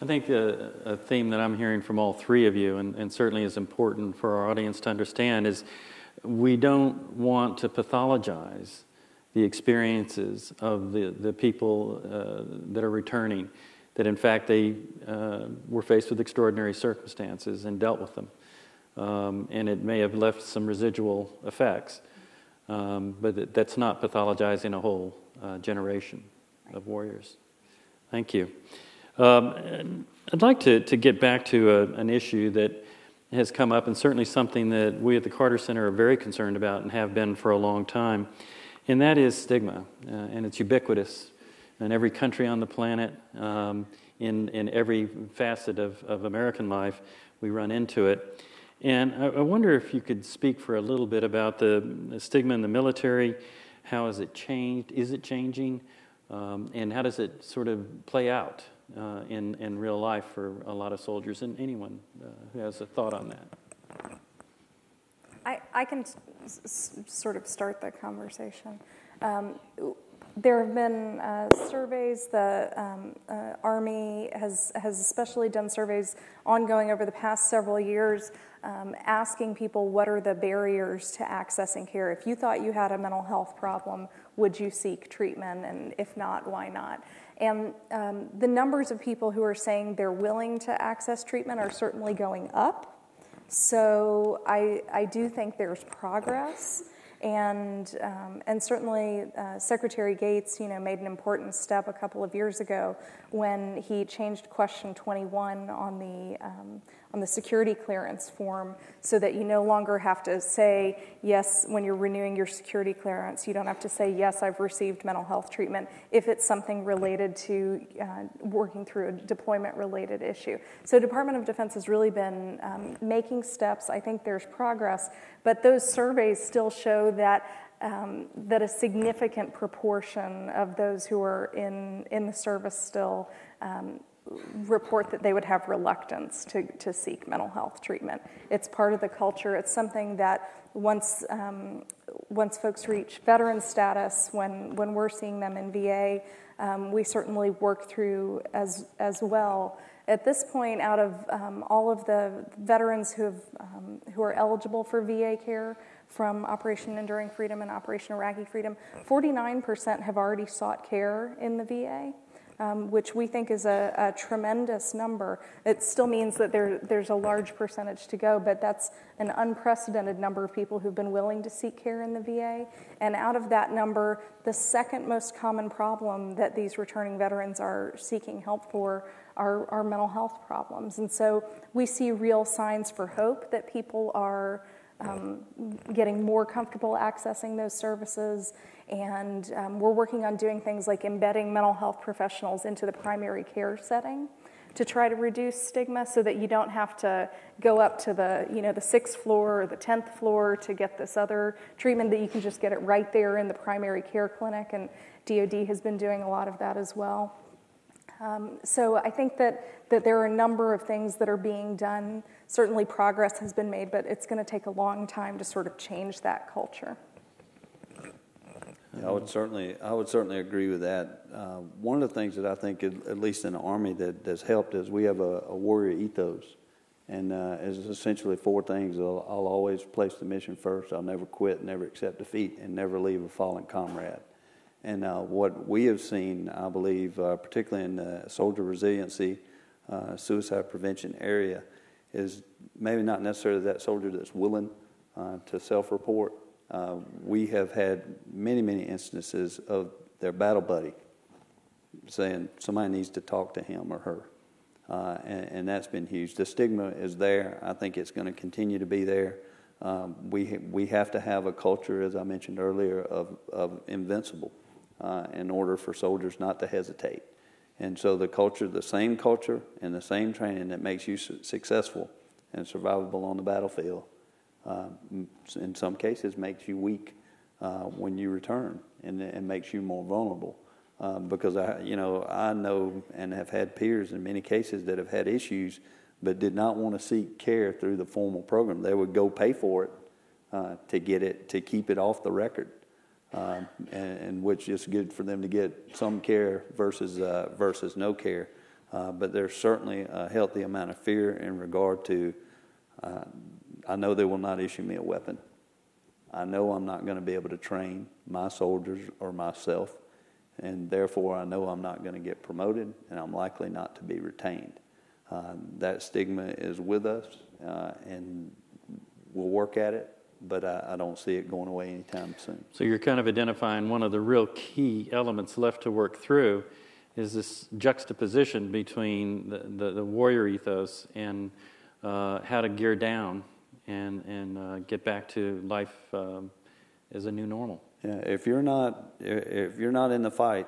I think a theme that I'm hearing from all three of you, and certainly is important for our audience to understand, is we don't want to pathologize the experiences of the people that are returning, that in fact they were faced with extraordinary circumstances and dealt with them. And it may have left some residual effects, but that's not pathologizing a whole generation of warriors. Thank you. I'd like to get back to an issue that has come up, and certainly something that we at the Carter Center are very concerned about and have been for a long time, and that is stigma. And it's ubiquitous in every country on the planet, in every facet of American life. We run into it. And I wonder if you could speak for a little bit about the stigma in the military. How has it changed? Is it changing? And how does it sort of play out in real life for a lot of soldiers, and anyone who has a thought on that? I can sort of start the conversation. There have been surveys. The Army has especially done surveys ongoing over the past several years, asking people what are the barriers to accessing care. If you thought you had a mental health problem, would you seek treatment? And if not, why not? And the numbers of people who are saying they're willing to access treatment are certainly going up. So I do think there's progress. And certainly Secretary Gates, made an important step a couple of years ago when he changed question 21 on the security clearance form, so that you no longer have to say yes when you're renewing your security clearance. You don't have to say yes, I've received mental health treatment if it's something related to working through a deployment-related issue. So Department of Defense has really been making steps. I think there's progress, but those surveys still show that a significant proportion of those who are in the service still report that they would have reluctance to seek mental health treatment. It's part of the culture. It's something that once folks reach veteran status, when we're seeing them in VA, we certainly work through as well. At this point, out of all of the veterans who are eligible for VA care from Operation Enduring Freedom and Operation Iraqi Freedom, 49% have already sought care in the VA. Which we think is a tremendous number. It still means that there's a large percentage to go, but that's an unprecedented number of people who've been willing to seek care in the VA. And out of that number, the second most common problem that these returning veterans are seeking help for are mental health problems. And so we see real signs for hope that people are getting more comfortable accessing those services. And we're working on doing things like embedding mental health professionals into the primary care setting to try to reduce stigma, so that you don't have to go up to the 6th floor or the 10th floor to get this other treatment, that you can just get it right there in the primary care clinic. And DoD has been doing a lot of that as well. So I think that there are a number of things that are being done. Certainly progress has been made, but it's going to take a long time to sort of change that culture. Yeah, I would certainly agree with that. One of the things that I think, at least in the Army, that's helped is we have a warrior ethos, and it's essentially 4 things. I'll always place the mission first. I'll never quit, never accept defeat, and never leave a fallen comrade. And what we have seen, I believe, particularly in the soldier resiliency, suicide prevention area, is maybe not necessarily that soldier that's willing to self-report. We have had many instances of their battle buddy saying somebody needs to talk to him or her, and that's been huge. The stigma is there. I think it's going to continue to be there. We have to have a culture, as I mentioned earlier, of invincible in order for soldiers not to hesitate. And so the same culture and the same training that makes you successful and survivable on the battlefield, in some cases makes you weak when you return, and makes you more vulnerable. Because I know and have had peers in many cases that have had issues, but did not want to seek care through the formal program. They would go pay for it to keep it off the record. And which is good for them to get some care versus no care. But there's certainly a healthy amount of fear in regard to, I know they will not issue me a weapon. I know I'm not going to be able to train my soldiers or myself, and therefore I know I'm not going to get promoted, and I'm likely not to be retained. That stigma is with us, and we'll work at it. But I don't see it going away anytime soon. So you're kind of identifying one of the real key elements left to work through is this juxtaposition between the warrior ethos and how to gear down and get back to life as a new normal. Yeah, if you're not in the fight,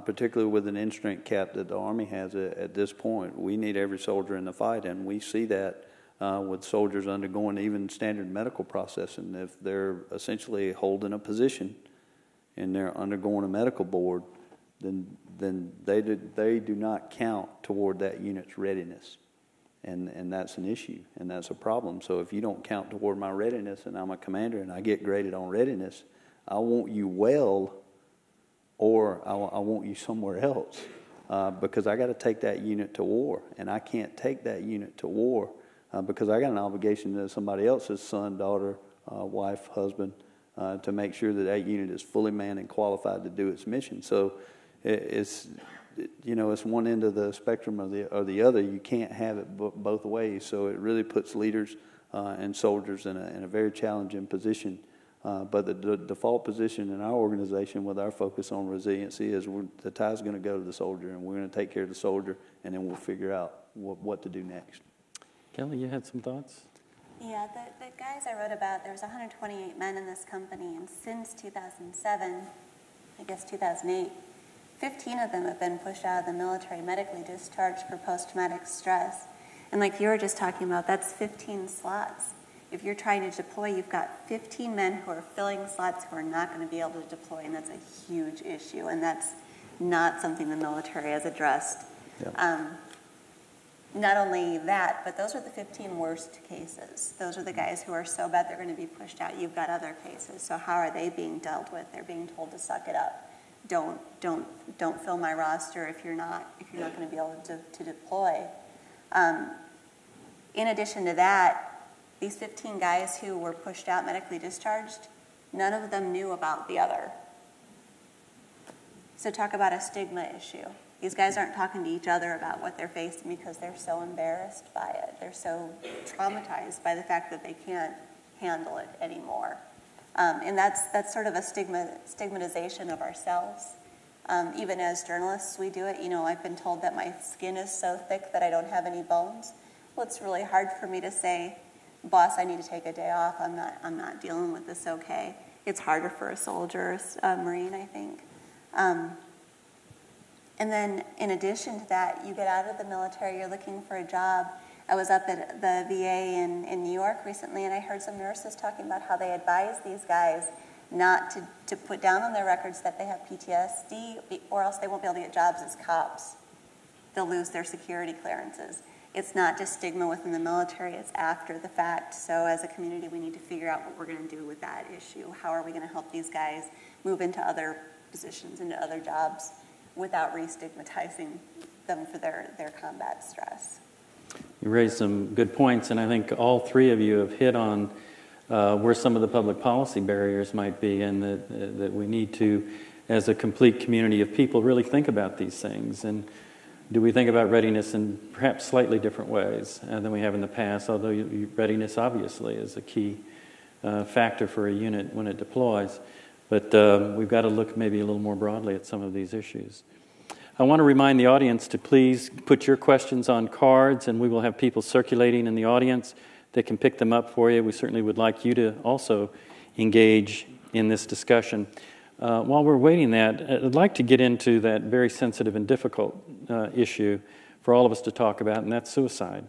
particularly with an in-strength cap that the Army has at this point, we need every soldier in the fight, and we see that. With soldiers undergoing even standard medical processing, if they're essentially holding a position and they're undergoing a medical board, then they do not count toward that unit's readiness, and that's an issue, and that's a problem. So if you don't count toward my readiness, and I'm a commander and I get graded on readiness, I want you well, or I want you somewhere else, because I got to take that unit to war, and I can't take that unit to war. Because I got an obligation to somebody else's son, daughter, wife, husband, to make sure that unit is fully manned and qualified to do its mission. So it's one end of the spectrum or the other. You can't have it both ways. So it really puts leaders and soldiers in a very challenging position. But the default position in our organization with our focus on resiliency is the tie's going to go to the soldier, and we're going to take care of the soldier, and then we'll figure out what to do next. Kelly, you had some thoughts? Yeah, the guys I wrote about, there was 128 men in this company, and since 2007, I guess 2008, 15 of them have been pushed out of the military, medically discharged for post-traumatic stress. And like you were just talking about, that's 15 slots. If you're trying to deploy, you've got 15 men who are filling slots who are not going to be able to deploy, and that's a huge issue, and that's not something the military has addressed. Yeah. Not only that, but those are the 15 worst cases. Those are the guys who are so bad they're going to be pushed out. You've got other cases. So how are they being dealt with? They're being told to suck it up. Don't fill my roster if you're not going to be able to deploy. In addition to that, these 15 guys who were pushed out medically discharged, none of them knew about the other. So talk about a stigma issue. These guys aren't talking to each other about what they're facing because they're so embarrassed by it. They're so traumatized by the fact that they can't handle it anymore. And that's sort of a stigmatization of ourselves. Even as journalists, we do it. I've been told that my skin is so thick that I don't have any bones. Well, it's really hard for me to say, boss, I need to take a day off. I'm not dealing with this okay. It's harder for a soldier, a Marine, I think. And then in addition to that, you get out of the military, you're looking for a job. I was up at the VA in New York recently, and I heard some nurses talking about how they advise these guys not to put down on their records that they have PTSD, or else they won't be able to get jobs as cops. They'll lose their security clearances. It's not just stigma within the military, it's after the fact. So as a community, we need to figure out what we're going to do with that issue. How are we going to help these guys move into other positions, into other jobs, without re-stigmatizing them for their combat stress? You raised some good points, and I think all three of you have hit on where some of the public policy barriers might be, and that we need to, as a complete community of people, really think about these things. And do we think about readiness in perhaps slightly different ways than we have in the past, although readiness obviously is a key factor for a unit when it deploys. But we've got to look maybe a little more broadly at some of these issues. I want to remind the audience to please put your questions on cards, and we will have people circulating in the audience that can pick them up for you. We certainly would like you to also engage in this discussion. While we're waiting that, I'd like to get into that very sensitive and difficult issue for all of us to talk about, and that's suicide.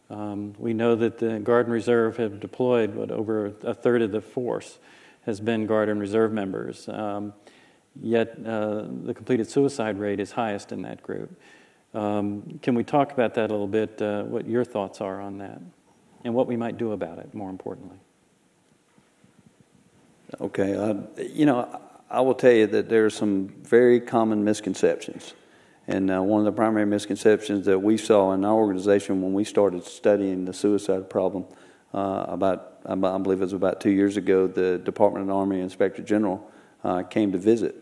We know that the Guard and Reserve have deployed over a third of the force has been Guard and Reserve members, yet the completed suicide rate is highest in that group. Can we talk about that a little bit, what your thoughts are on that, and what we might do about it, more importantly? Okay, I will tell you that there are some very common misconceptions. And one of the primary misconceptions that we saw in our organization when we started studying the suicide problem I believe it was about 2 years ago, the Department of the Army Inspector General came to visit.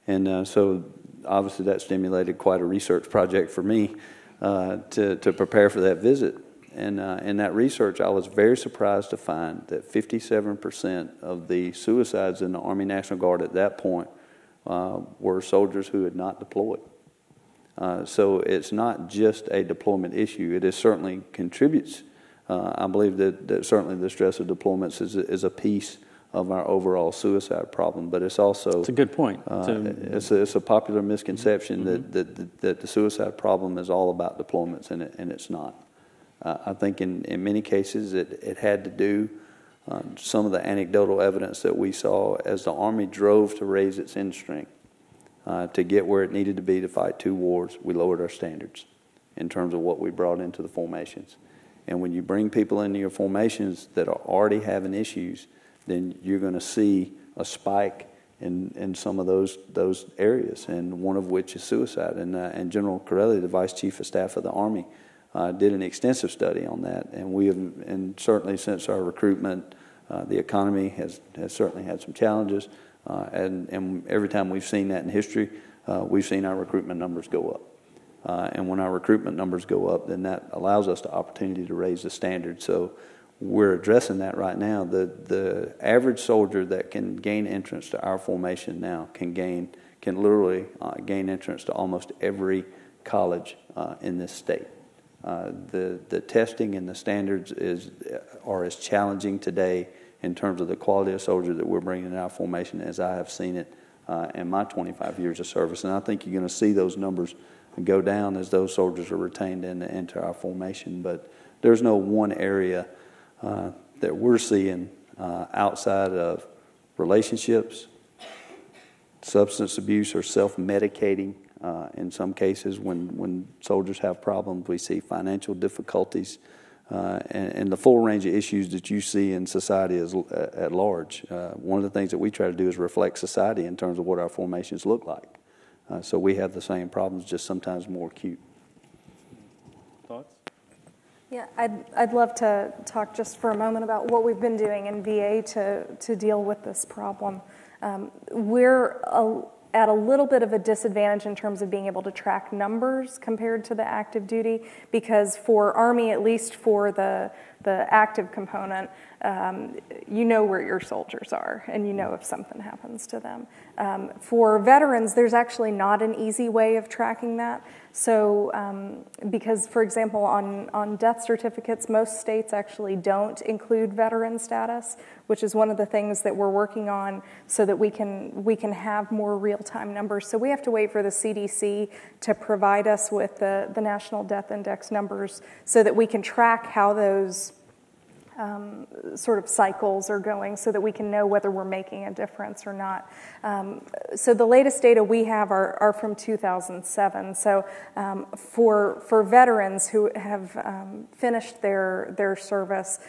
And so obviously that stimulated quite a research project for me to prepare for that visit. And in that research, I was very surprised to find that 57% of the suicides in the Army National Guard at that point were soldiers who had not deployed. So it's not just a deployment issue. It certainly contributes. I believe that certainly the stress of deployments is a piece of our overall suicide problem, but it's also... It's a good point. It's a popular misconception that the suicide problem is all about deployments, and it's not. I think in many cases it had to do some of the anecdotal evidence that we saw as the Army drove to raise its end strength to get where it needed to be to fight 2 wars. We lowered our standards in terms of what we brought into the formations. And when you bring people into your formations that are already having issues, then you're going to see a spike in some of those areas, and one of which is suicide. And General Corelli, the Vice Chief of Staff of the Army, did an extensive study on that. And certainly since our recruitment, the economy has certainly had some challenges. And every time we've seen that in history, we've seen our recruitment numbers go up. And when our recruitment numbers go up, then that allows us the opportunity to raise the standard. So we're addressing that right now. The average soldier that can gain entrance to our formation now can literally gain entrance to almost every college in this state. The testing and the standards are as challenging today in terms of the quality of soldier that we're bringing in our formation as I have seen it in my 25 years of service. And I think you're going to see those numbers go down as those soldiers are retained into our formation. But there's no one area that we're seeing outside of relationships, substance abuse, or self-medicating. In some cases, when soldiers have problems, we see financial difficulties and the full range of issues that you see in society at large. One of the things that we try to do is reflect society in terms of what our formations look like. So we have the same problems, just sometimes more acute. Thoughts? Yeah, I'd love to talk just for a moment about what we've been doing in VA to deal with this problem. We're at a little bit of a disadvantage in terms of being able to track numbers compared to the active duty, because for Army, at least for the active component, you know where your soldiers are and you know if something happens to them. For veterans, there's actually not an easy way of tracking that. So, because, for example, on death certificates, most states actually don't include veteran status, which is one of the things that we're working on so that we can have more real-time numbers. So we have to wait for the CDC to provide us with the National Death Index numbers so that we can track how those sort of cycles are going so that we can know whether we're making a difference or not. So the latest data we have are from 2007. So for veterans who have finished their service,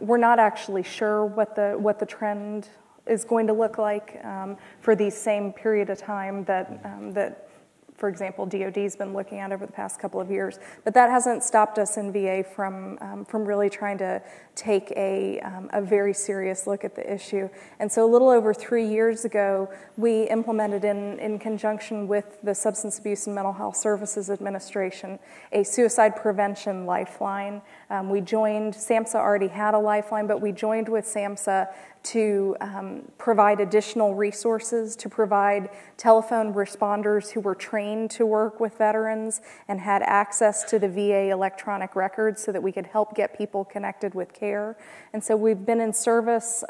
we're not actually sure what the trend is going to look like for the same period of time that for example, DOD's been looking at over the past couple of years. But that hasn't stopped us in VA from really trying to take a very serious look at the issue. And so a little over 3 years ago, we implemented in conjunction with the Substance Abuse and Mental Health Services Administration a suicide prevention lifeline. We joined, SAMHSA already had a lifeline, but we joined with SAMHSA to provide additional resources, to provide telephone responders who were trained to work with veterans and had access to the VA electronic records so that we could help get people connected with care. And so we've been in service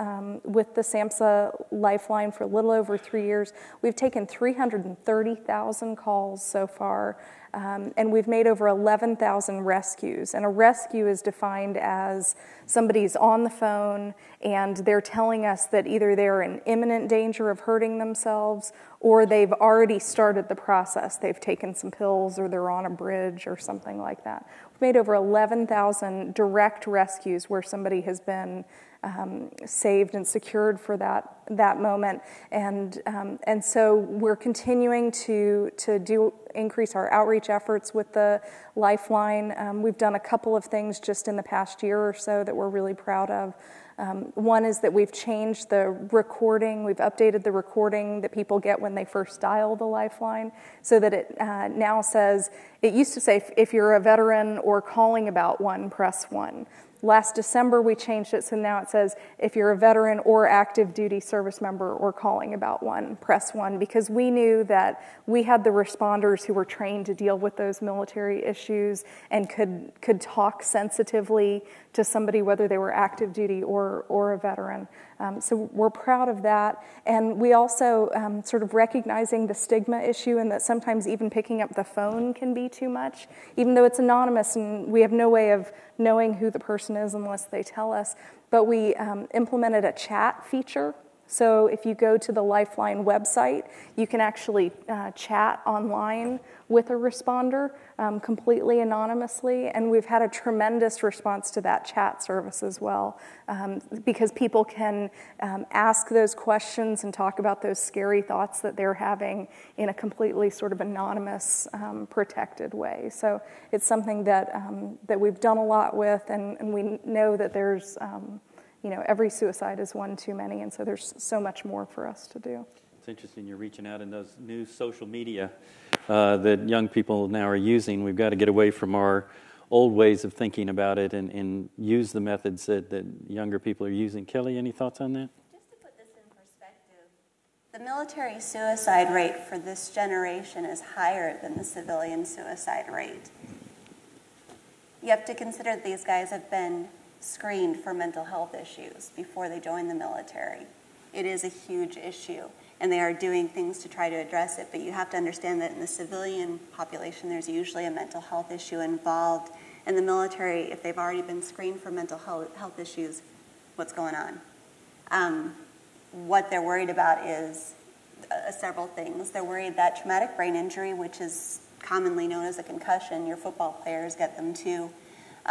with the SAMHSA Lifeline for a little over 3 years. We've taken 330,000 calls so far, and we've made over 11,000 rescues. And a rescue is defined as somebody's on the phone and they're telling us that either they're in imminent danger of hurting themselves or they've already started the process. They've taken some pills or they're on a bridge or something like that. We've made over 11,000 direct rescues where somebody has been saved and secured for that moment, and so we're continuing to increase our outreach efforts with the Lifeline. We've done a couple of things just in the past year or so that we're really proud of. One is that we've changed the recording. We've updated the recording that people get when they first dial the Lifeline so that it now says, it used to say if you're a veteran or calling about one, press 1. Last December, we changed it, so now it says, if you're a veteran or active duty service member or calling about one, press 1, because we knew that we had the responders who were trained to deal with those military issues and could talk sensitively to somebody, whether they were active duty or a veteran. So we're proud of that. And we also sort of recognizing the stigma issue and that sometimes even picking up the phone can be too much, even though it's anonymous and we have no way of knowing who the person is unless they tell us. But we implemented a chat feature. So if you go to the Lifeline website, you can actually chat online with a responder completely anonymously. And we've had a tremendous response to that chat service as well, because people can ask those questions and talk about those scary thoughts that they're having in a completely sort of anonymous, protected way. So it's something that we've done a lot with, and we know that there's every suicide is one too many, and so there's so much more for us to do. It's interesting you're reaching out in those new social media that young people now are using. We've got to get away from our old ways of thinking about it and use the methods that younger people are using. Kelly, any thoughts on that? Just to put this in perspective, the military suicide rate for this generation is higher than the civilian suicide rate. You have to consider that these guys have been screened for mental health issues before they join the military. It is a huge issue, and they are doing things to try to address it, but you have to understand that in the civilian population, there's usually a mental health issue involved. In the military, if they've already been screened for mental health issues, what's going on? What they're worried about is several things. They're worried that traumatic brain injury, which is commonly known as a concussion, your football players get them too.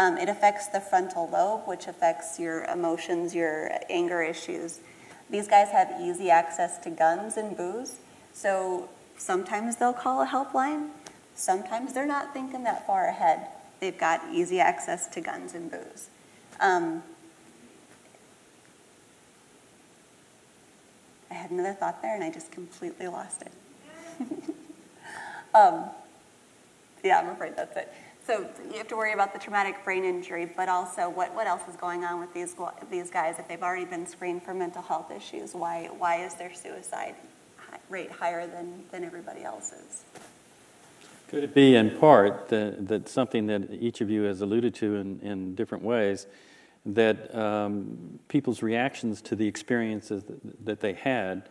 It affects the frontal lobe, which affects your emotions, your anger issues. These guys have easy access to guns and booze, so sometimes they'll call a helpline. Sometimes they're not thinking that far ahead. They've got easy access to guns and booze. I had another thought there, and I just completely lost it. Yeah, I'm afraid that's it. So you have to worry about the traumatic brain injury, but also what else is going on with these guys if they've already been screened for mental health issues? Why is their suicide rate higher than everybody else's? Could it be in part that something that each of you has alluded to in different ways, that people's reactions to the experiences that they had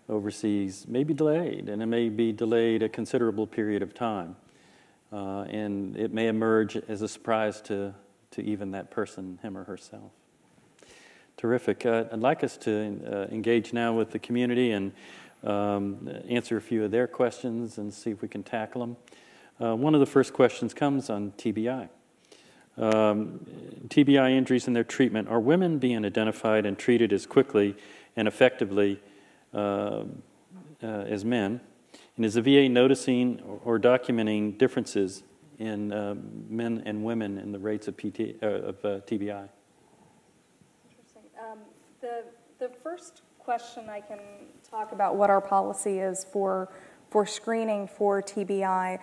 overseas may be delayed, and it may be delayed a considerable period of time? And it may emerge as a surprise to even that person, him or herself. Terrific. I'd like us to engage now with the community and answer a few of their questions and see if we can tackle them. One of the first questions comes on TBI. TBI injuries and their treatment. Are women being identified and treated as quickly and effectively as men? And is the VA noticing or documenting differences in men and women in the rates of TBI? Interesting. The first question, I can talk about what our policy is for for screening for TBI.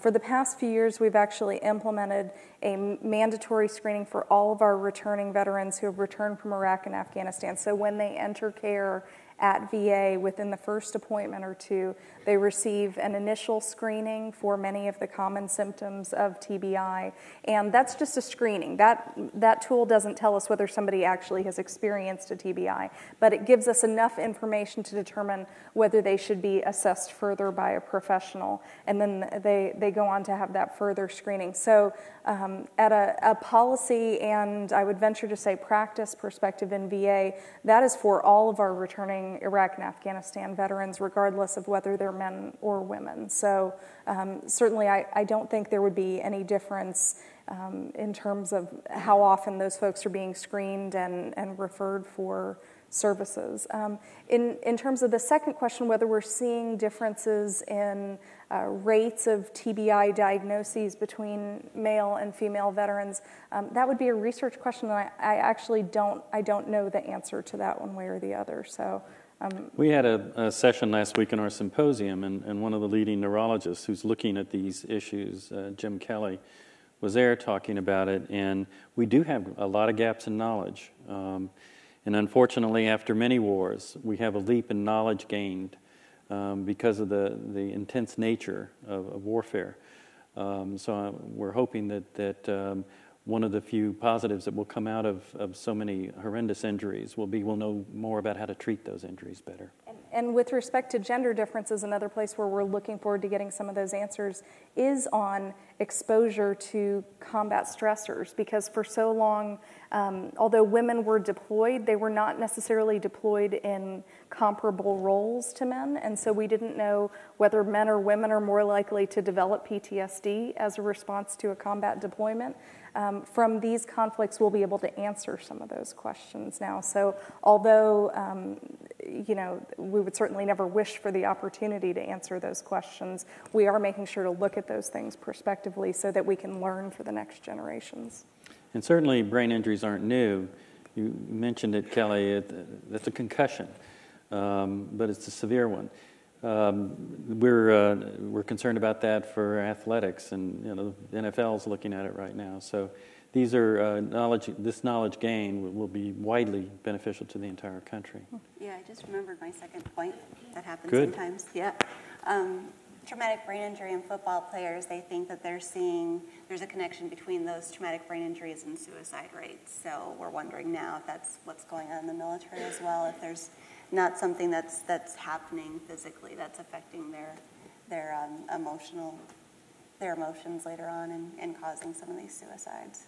For the past few years, we've actually implemented a mandatory screening for all of our returning veterans who have returned from Iraq and Afghanistan. So when they enter care at VA, within the first appointment or two, they receive an initial screening for many of the common symptoms of TBI, and that's just a screening. That tool doesn't tell us whether somebody actually has experienced a TBI, but it gives us enough information to determine whether they should be assessed further by a professional, and then they go on to have that further screening. So at a policy, and I would venture to say practice perspective in VA, that is for all of our returning Iraq and Afghanistan veterans, regardless of whether they're men or women. So certainly I don't think there would be any difference in terms of how often those folks are being screened and referred for services. In terms of the second question, whether we're seeing differences in rates of TBI diagnoses between male and female veterans, that would be a research question, and I actually don't know the answer to that one way or the other. So. We had a session last week in our symposium, and one of the leading neurologists who's looking at these issues, Jim Kelly, was there talking about it, and we do have a lot of gaps in knowledge. And unfortunately, after many wars, we have a leap in knowledge gained because of the intense nature of warfare. So we're hoping that one of the few positives that will come out of so many horrendous injuries will be we'll know more about how to treat those injuries better. And with respect to gender differences, another place where we're looking forward to getting some of those answers is on exposure to combat stressors, because for so long, although women were deployed, they were not necessarily deployed in comparable roles to men, and so we didn't know whether men or women are more likely to develop PTSD as a response to a combat deployment. From these conflicts, we'll be able to answer some of those questions now. So although, we would certainly never wish for the opportunity to answer those questions, we are making sure to look at those things prospectively so that we can learn for the next generations. And certainly brain injuries aren't new. You mentioned it, Kelly, that's a concussion, but it's a severe one. We're concerned about that for athletics, and the NFL's looking at it right now. So these are this knowledge gain will be widely beneficial to the entire country. Yeah, I just remembered my second point. That happens Good. sometimes. Yeah. Traumatic brain injury in football players, they think that there's a connection between those traumatic brain injuries and suicide rates. So we're wondering now if that's what's going on in the military as well, if there's not something that's happening physically that's affecting their emotions later on and causing some of these suicides.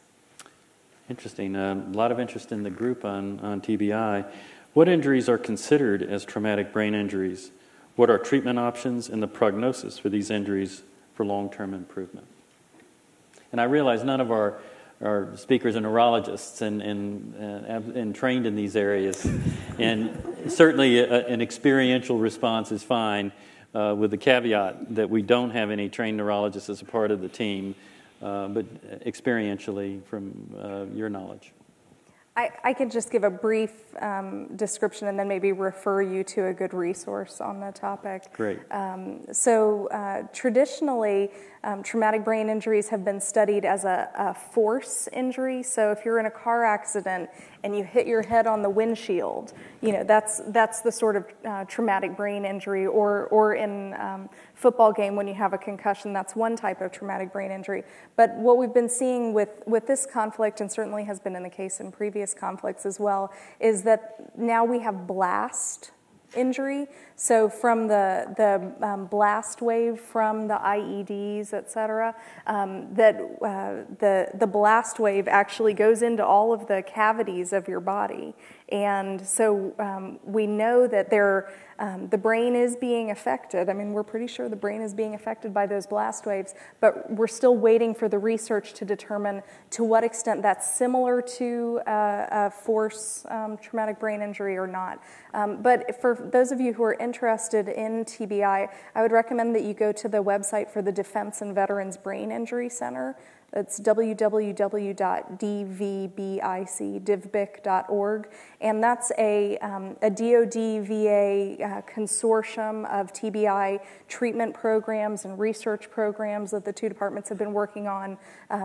Interesting. A lot of interest in the group on TBI. What injuries are considered as traumatic brain injuries? What are treatment options and the prognosis for these injuries for long-term improvement? And I realize none of our speakers are neurologists and trained in these areas, and certainly an experiential response is fine, with the caveat that we don't have any trained neurologists as a part of the team, but experientially from your knowledge. I could just give a brief description and then maybe refer you to a good resource on the topic. Great. Traditionally, traumatic brain injuries have been studied as a force injury. So if you're in a car accident and you hit your head on the windshield, that's the sort of traumatic brain injury. Or in football game when you have a concussion, that's one type of traumatic brain injury. But what we've been seeing with this conflict, and certainly has been in the case in previous conflicts as well, is that now we have blast injury. So from the blast wave from the IEDs, et cetera, the blast wave actually goes into all of the cavities of your body. And so we know that the brain is being affected. I mean, we're pretty sure the brain is being affected by those blast waves, but we're still waiting for the research to determine to what extent that's similar to a force traumatic brain injury or not. But for those of you who are interested in TBI, I would recommend that you go to the website for the Defense and Veterans Brain Injury Center. That's www.divbic.org, and that's a DoD-VA consortium of TBI treatment programs and research programs that the two departments have been working on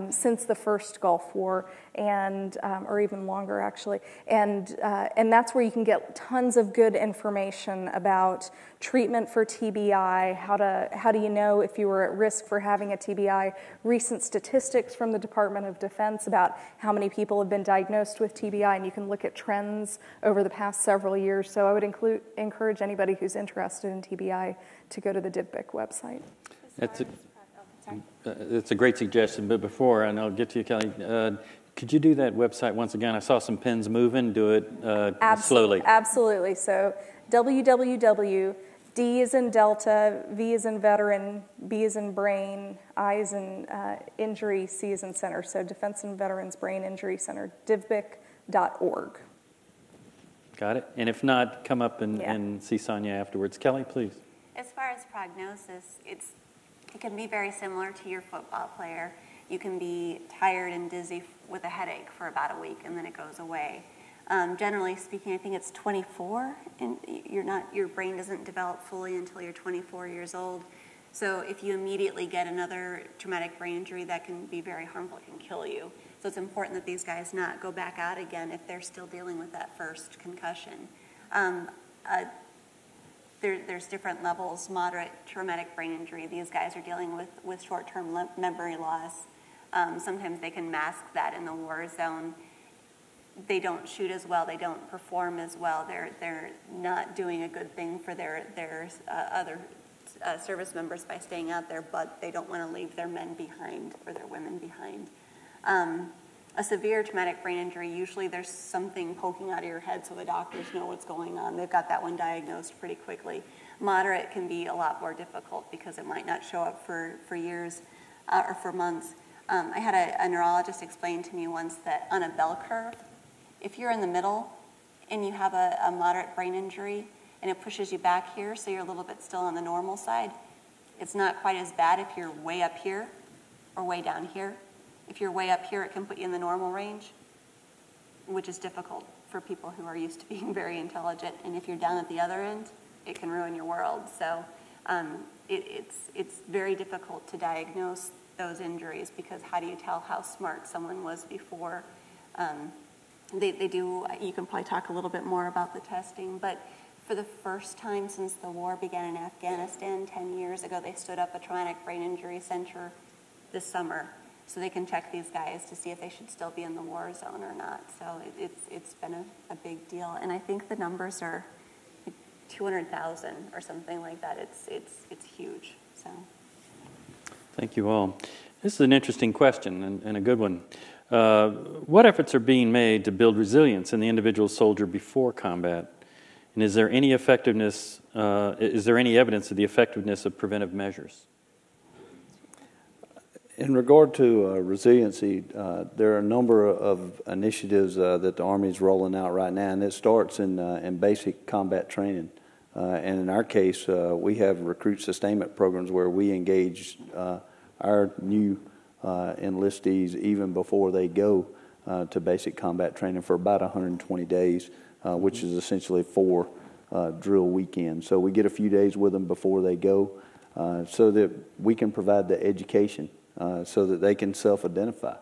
since the first Gulf War, and or even longer actually, and that's where you can get tons of good information about treatment for TBI, how do you know if you were at risk for having a TBI, recent statistics from the Department of Defense about how many people have been diagnosed with TBI, and you can look at trends over the past several years. So I would encourage anybody who's interested in TBI to go to the DivBic website. It's a great suggestion, but before, and I'll get to you, Kelly, could you do that website once again? I saw some pens moving. Do it slowly. Absolutely. So www. D is in Delta, V is in veteran, B is in brain, I is in injury, C is in center. So Defense and Veterans Brain Injury Center, divbic.org. Got it. And if not, come up and see Sonja afterwards. Kelly, please. As far as prognosis, it can be very similar to your football player. You can be tired and dizzy with a headache for about a week, and then it goes away. Generally speaking, I think it's 24, and your brain doesn't develop fully until you're 24 years old. So if you immediately get another traumatic brain injury, that can be very harmful, it can kill you. So it's important that these guys not go back out again if they're still dealing with that first concussion. There's different levels. Moderate traumatic brain injury, these guys are dealing with short-term memory loss. Sometimes they can mask that in the war zone. They don't shoot as well. They don't perform as well. They're not doing a good thing for their other service members by staying out there, but they don't want to leave their men behind or their women behind. A severe traumatic brain injury, usually there's something poking out of your head so the doctors know what's going on. They've got that one diagnosed pretty quickly. Moderate can be a lot more difficult because it might not show up for years or for months. I had a neurologist explain to me once that on a bell curve, if you're in the middle and you have a moderate brain injury and it pushes you back here so you're a little bit still on the normal side, it's not quite as bad if you're way up here or way down here. If you're way up here, it can put you in the normal range, which is difficult for people who are used to being very intelligent. And if you're down at the other end, it can ruin your world. So it's very difficult to diagnose those injuries because how do you tell how smart someone was before? They do, you can probably talk a little bit more about the testing, but for the first time since the war began in Afghanistan 10 years ago, they stood up a traumatic brain injury center this summer so they can check these guys to see if they should still be in the war zone or not. So it's been a big deal. And I think the numbers are 200,000 or something like that. It's huge. So. Thank you all. This is an interesting question and a good one. What efforts are being made to build resilience in the individual soldier before combat? And is there any effectiveness? Is there any evidence of the effectiveness of preventive measures? In regard to resiliency, there are a number of initiatives that the Army is rolling out right now, and it starts in basic combat training. And in our case, we have recruit sustainment programs where we engage our new enlistees even before they go to basic combat training for about 120 days, which is essentially 4 drill weekends. So we get a few days with them before they go so that we can provide the education so that they can self-identify.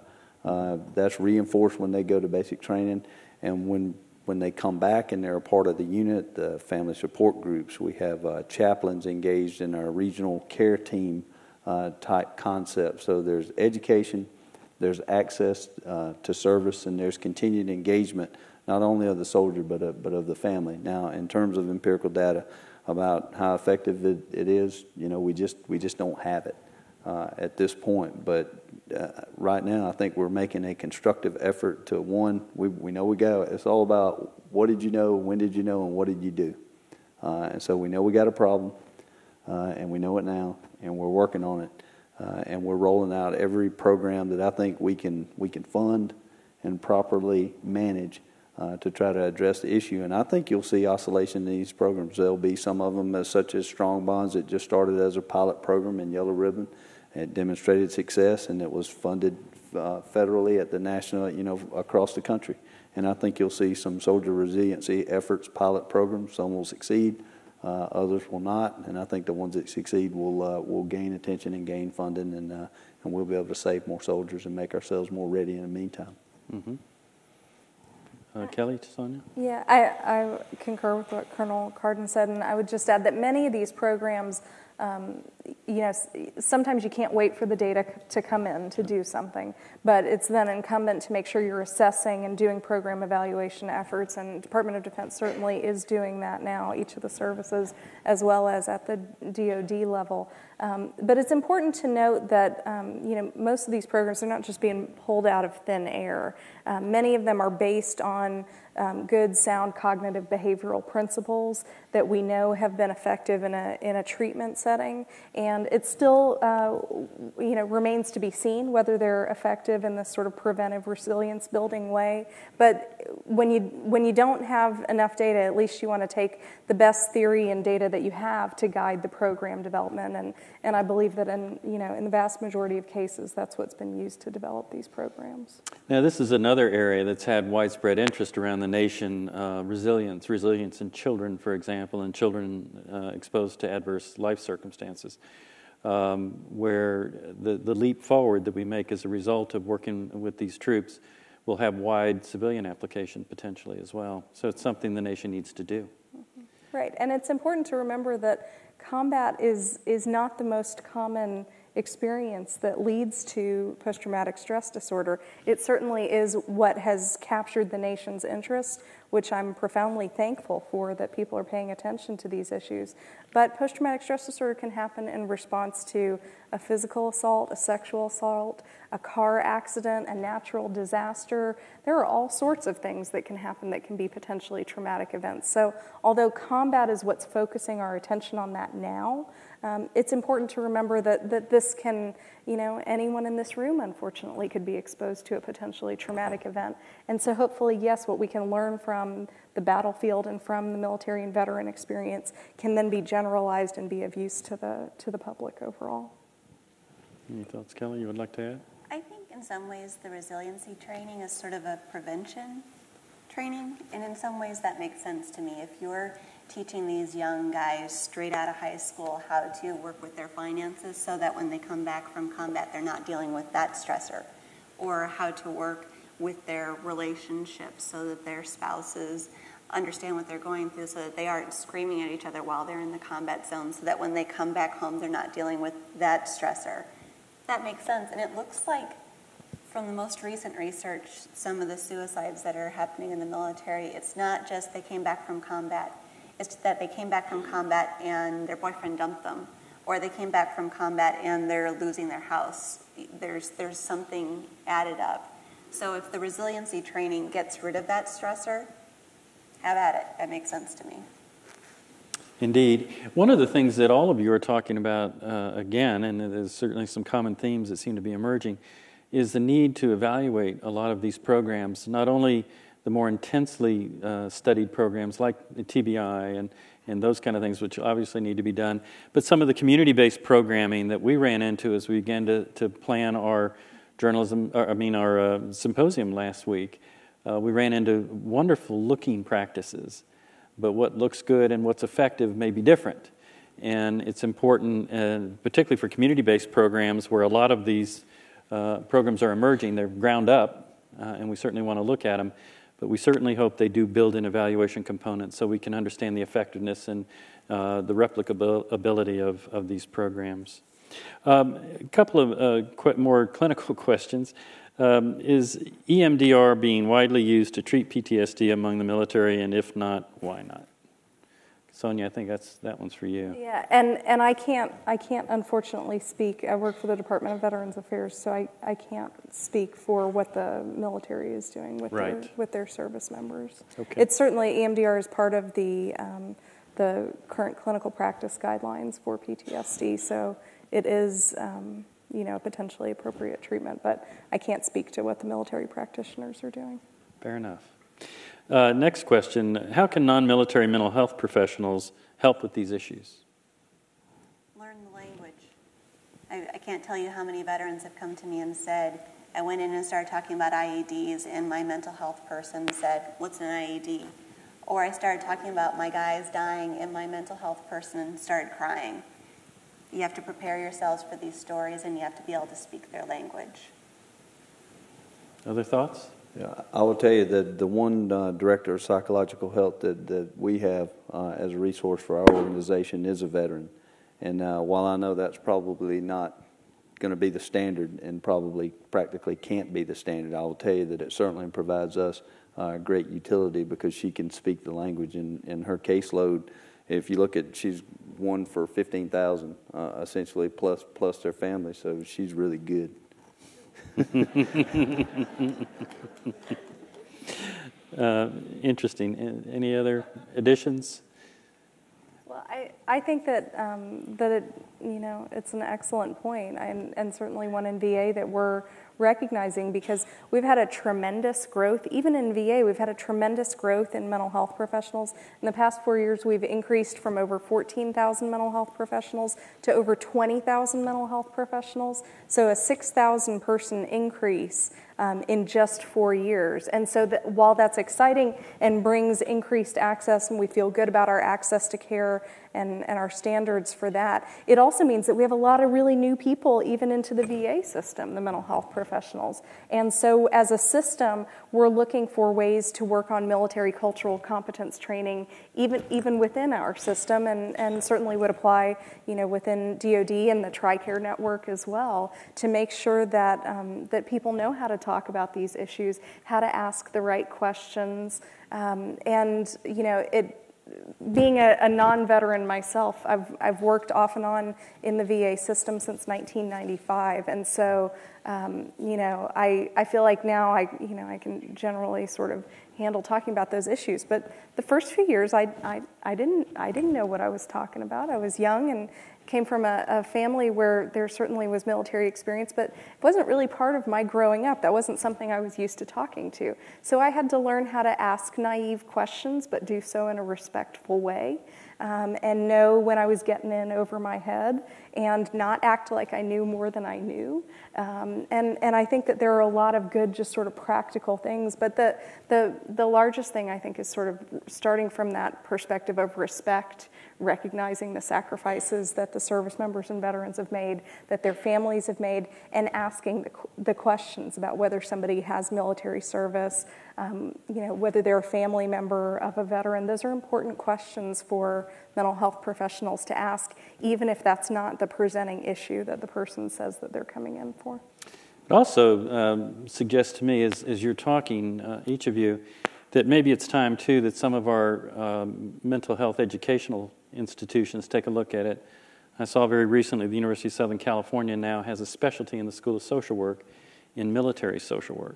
That's reinforced when they go to basic training, and when they come back and they're a part of the unit, the family support groups, we have chaplains engaged in our regional care team type concept. So there's education, there's access to service, and there's continued engagement, not only of the soldier but of the family. Now, in terms of empirical data about how effective it is, we just don't have it at this point. But right now, I think we're making a constructive effort to we know we got. It's all about what did you know, when did you know, and what did you do. And so we know we got a problem, and we know it now, and we're working on it, and we're rolling out every program that I think we can fund and properly manage to try to address the issue. And I think you'll see oscillation in these programs. There'll be some of them such as Strong Bonds that just started as a pilot program in Yellow Ribbon. It demonstrated success, and it was funded federally, at the national, across the country. And I think you'll see some soldier resiliency efforts, pilot programs. Some will succeed, others will not. And I think the ones that succeed will gain attention and gain funding, and we'll be able to save more soldiers and make ourselves more ready in the meantime. Mm-hmm. Kelly, Sonja? Yeah, I concur with what Colonel Carden said, and I would just add that many of these programs, sometimes you can't wait for the data to come in to do something, but it's then incumbent to make sure you're assessing and doing program evaluation efforts, and Department of Defense certainly is doing that now, each of the services, as well as at the DoD level. But it's important to note that, most of these programs are not just being pulled out of thin air. Many of them are based on good, sound cognitive behavioral principles that we know have been effective in a treatment setting, and it still remains to be seen whether they're effective in this sort of preventive resilience building way. But when you don't have enough data, at least you want to take the best theory and data that you have to guide the program development, and I believe that in the vast majority of cases that's what's been used to develop these programs. Now, this is another area that's had widespread interest around the nation, resilience in children, for example, and children exposed to adverse life circumstances, where the leap forward that we make as a result of working with these troops will have wide civilian application potentially as well. So it's something the nation needs to do. Right, and it's important to remember that combat is not the most common experience that leads to post-traumatic stress disorder. It certainly is what has captured the nation's interest, which I'm profoundly thankful for, that people are paying attention to these issues. But post-traumatic stress disorder can happen in response to a physical assault, a sexual assault, a car accident, a natural disaster. There are all sorts of things that can happen that can be potentially traumatic events. So although combat is what's focusing our attention on that now, it's important to remember that this can, anyone in this room, unfortunately, could be exposed to a potentially traumatic event. And so hopefully, yes, what we can learn from the battlefield and from the military and veteran experience can then be generalized and be of use to the public overall. Any thoughts, Kelly, you would like to add? I think in some ways the resiliency training is sort of a prevention training, and in some ways that makes sense to me. If you're teaching these young guys straight out of high school how to work with their finances so that when they come back from combat they're not dealing with that stressor, or how to work with their relationships so that their spouses understand what they're going through, so that they aren't screaming at each other while they're in the combat zone, so that when they come back home they're not dealing with that stressor. That makes sense, and it looks like from the most recent research, some of the suicides that are happening in the military, it's not just they came back from combat. It's that they came back from combat and their boyfriend dumped them, or they came back from combat and they're losing their house. There's something added up. So if the resiliency training gets rid of that stressor, have at it. That makes sense to me. Indeed. One of the things that all of you are talking about, again, and there's certainly some common themes that seem to be emerging, is the need to evaluate a lot of these programs, not only the more intensely studied programs like the TBI and those kind of things, which obviously need to be done, but some of the community-based programming that we ran into as we began to plan our our symposium last week. We ran into wonderful looking practices, but what looks good and what's effective may be different. And it's important, particularly for community-based programs where a lot of these programs are emerging. They're ground up, and we certainly want to look at them. But we certainly hope they do build in evaluation components so we can understand the effectiveness and the replicability of these programs. A couple of more clinical questions. Is EMDR being widely used to treat PTSD among the military, and if not, why not? Sonja, I think that one's for you. Yeah, and I can't unfortunately speak. I work for the Department of Veterans Affairs, so I can't speak for what the military is doing with their service members. Okay. It's certainly EMDR is part of the current clinical practice guidelines for PTSD, so it is potentially appropriate treatment. But I can't speak to what the military practitioners are doing. Fair enough. Next question, how can non-military mental health professionals help with these issues? Learn the language. I can't tell you how many veterans have come to me and said, I went in and started talking about IEDs, and my mental health person said, "What's an IED?" Or I started talking about my guys dying, and my mental health person started crying. You have to prepare yourselves for these stories, and you have to be able to speak their language. Other thoughts? Yeah, I will tell you that the one director of psychological health that we have as a resource for our organization is a veteran. And while I know that's probably not going to be the standard and probably practically can't be the standard, I will tell you that it certainly provides us great utility because she can speak the language in her caseload. If you look at, she's one for 15,000 essentially plus their family, so she's really good. Interesting. Any other additions? Well, I think that that it, it's an excellent point, and certainly one in VA that we're recognizing, because we've had a tremendous growth, even in VA, we've had a tremendous growth in mental health professionals. In the past 4 years, we've increased from over 14,000 mental health professionals to over 20,000 mental health professionals, so a 6,000 person increase in just 4 years. And so while that's exciting and brings increased access, and we feel good about our access to care and our standards for that, it also means that we have a lot of really new people even into the VA system, the mental health professionals. And so as a system, we're looking for ways to work on military cultural competence training even within our system, and certainly would apply within DoD and the TRICARE network as well, to make sure that that people know how to talk about these issues, how to ask the right questions, and being a non-veteran myself, I've worked off and on in the VA system since 1995, and so I feel like now I can generally sort of handle talking about those issues. But the first few years, I didn't know what I was talking about. I was young and came from a family where there certainly was military experience, but it wasn't really part of my growing up. That wasn't something I was used to talking to. So I had to learn how to ask naive questions, but do so in a respectful way, and know when I was getting in over my head, and not act like I knew more than I knew. And I think that there are a lot of good, just sort of practical things, but the largest thing I think is sort of starting from that perspective of respect, recognizing the sacrifices that the service members and veterans have made, that their families have made, and asking the questions about whether somebody has military service, whether they're a family member of a veteran. Those are important questions for mental health professionals to ask, even if that's not the presenting issue that the person says that they're coming in for. It also suggests to me, as you're talking, each of you, that maybe it's time, too, that some of our mental health educational institutions take a look at it. I saw very recently the University of Southern California now has a specialty in the School of Social Work in military social work.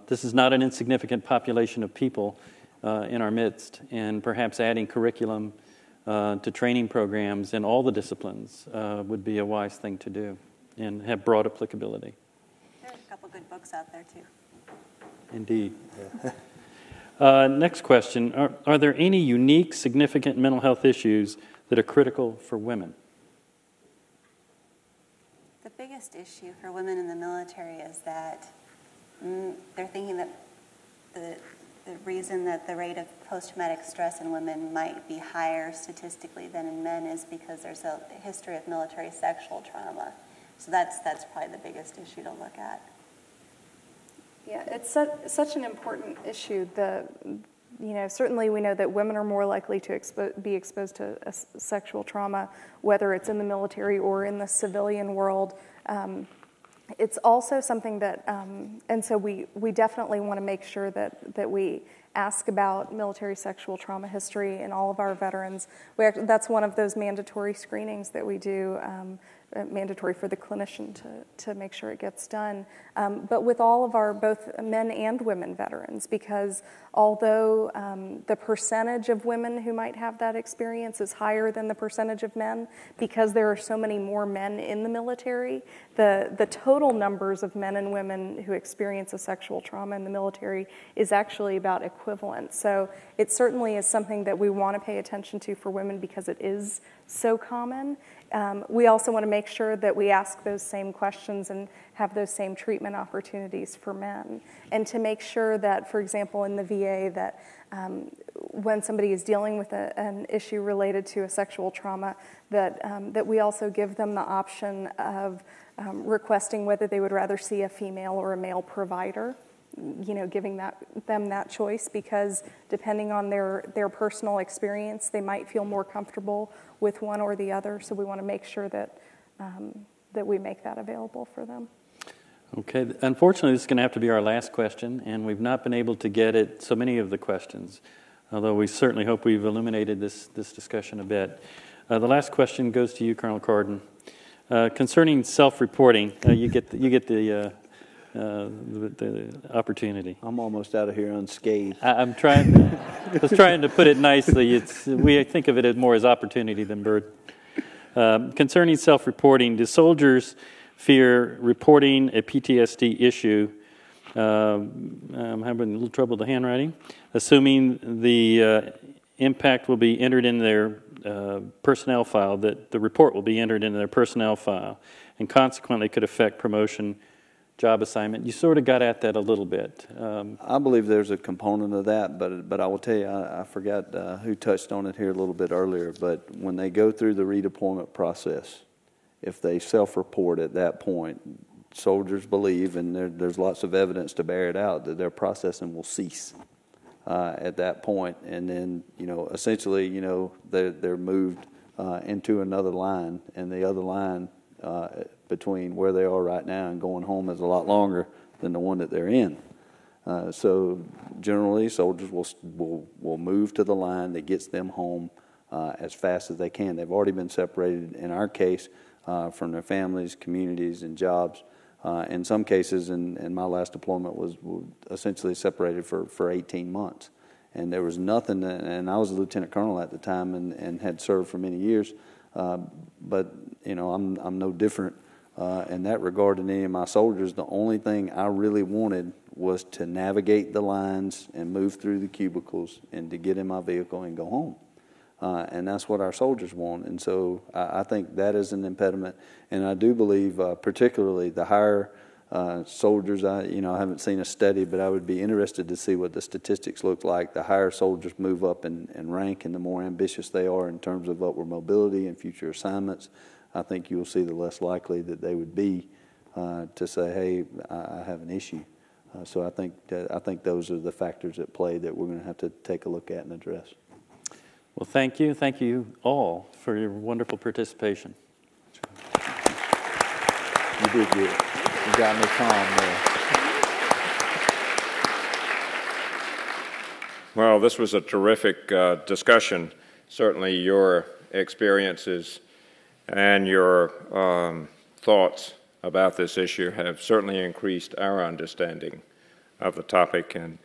This is not an insignificant population of people in our midst, and perhaps adding curriculum to training programs in all the disciplines would be a wise thing to do and have broad applicability. There are a couple good books out there, too. Indeed. Next question. Are there any unique, significant mental health issues that are critical for women? The biggest issue for women in the military is that they're thinking that the reason that the rate of post-traumatic stress in women might be higher statistically than in men is because there's a history of military sexual trauma. So that's probably the biggest issue to look at. Yeah, it's such an important issue. Certainly we know that women are more likely to be exposed to sexual trauma, whether it's in the military or in the civilian world. It's also something that, and so we definitely want to make sure that we ask about military sexual trauma history in all of our veterans. That's one of those mandatory screenings that we do, mandatory for the clinician to make sure it gets done. But with all of our both men and women veterans, because although the percentage of women who might have that experience is higher than the percentage of men, because there are so many more men in the military, the total numbers of men and women who experience a sexual trauma in the military is actually about equivalent. So it certainly is something that we want to pay attention to for women because it is so common. We also want to make sure that we ask those same questions and have those same treatment opportunities for men. And to make sure that, for example, in the VA, that when somebody is dealing with an issue related to a sexual trauma, that we also give them the option of requesting whether they would rather see a female or a male provider, giving them that choice, because depending on their personal experience, they might feel more comfortable with one or the other. So we want to make sure that we make that available for them. Okay. Unfortunately, this is going to have to be our last question, and we've not been able to get at so many of the questions, although we certainly hope we've illuminated this discussion a bit. The last question goes to you, Colonel Carden. Concerning self-reporting, you get the opportunity. I'm almost out of here unscathed. I was trying to put it nicely. We think of it as more as opportunity than burden. Concerning self-reporting, do soldiers fear reporting a PTSD issue? I'm having a little trouble with the handwriting. Assuming the impact will be entered in their personnel file, that the report will be entered into their personnel file, and consequently could affect promotion, job assignment. You sort of got at that a little bit. I believe there's a component of that, but I will tell you, I forgot who touched on it here a little bit earlier, but when they go through the redeployment process, if they self-report at that point, soldiers believe, and there's lots of evidence to bear it out, that their processing will cease at that point, and then essentially they're moved into another line, and the other line between where they are right now and going home is a lot longer than the one that they're in. So generally, soldiers will move to the line that gets them home as fast as they can. They've already been separated, in our case, from their families, communities, and jobs. In some cases, in my last deployment, was essentially separated for 18 months. And there was nothing, and I was a lieutenant colonel at the time and had served for many years, but I'm no different in that regard than any of my soldiers. The only thing I really wanted was to navigate the lines and move through the cubicles and to get in my vehicle and go home. And that's what our soldiers want. And so I think that is an impediment. And I do believe, particularly the higher soldiers, I haven't seen a study, but I would be interested to see what the statistics look like. The higher soldiers move up in rank, and the more ambitious they are in terms of upward mobility and future assignments, I think you'll see the less likely that they would be to say, hey, I have an issue. So I think those are the factors at play that we're going to have to take a look at and address. Well, thank you. Thank you all for your wonderful participation. You did good. You got me calm there. Well, this was a terrific discussion. Certainly your experiences and your thoughts about this issue have certainly increased our understanding of the topic, and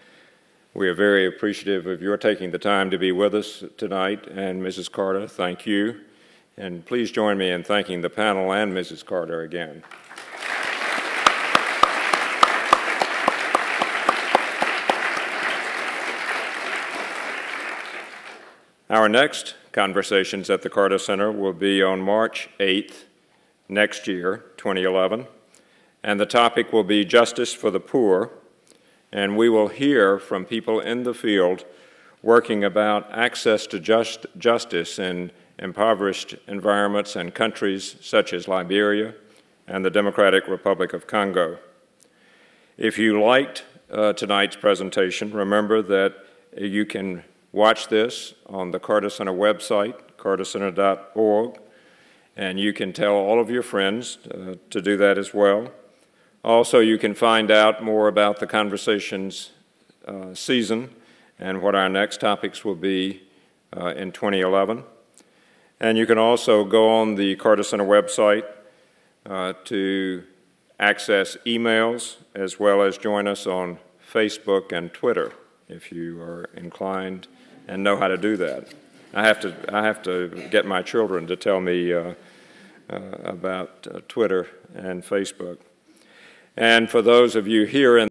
we are very appreciative of your taking the time to be with us tonight. And Mrs. Carter, thank you. And please join me in thanking the panel and Mrs. Carter again. Our next conversations at the Carter Center will be on March 8th next year, 2011, and the topic will be Justice for the Poor, and we will hear from people in the field working about access to justice in impoverished environments and countries such as Liberia and the Democratic Republic of Congo. If you liked tonight's presentation, remember that you can watch this on the Carter Center website, cartercenter.org, and you can tell all of your friends to do that as well. Also, you can find out more about the conversations season and what our next topics will be in 2011. And you can also go on the Carter Center website to access emails, as well as join us on Facebook and Twitter if you are inclined and know how to do that. I have to get my children to tell me about Twitter and Facebook. And for those of you here in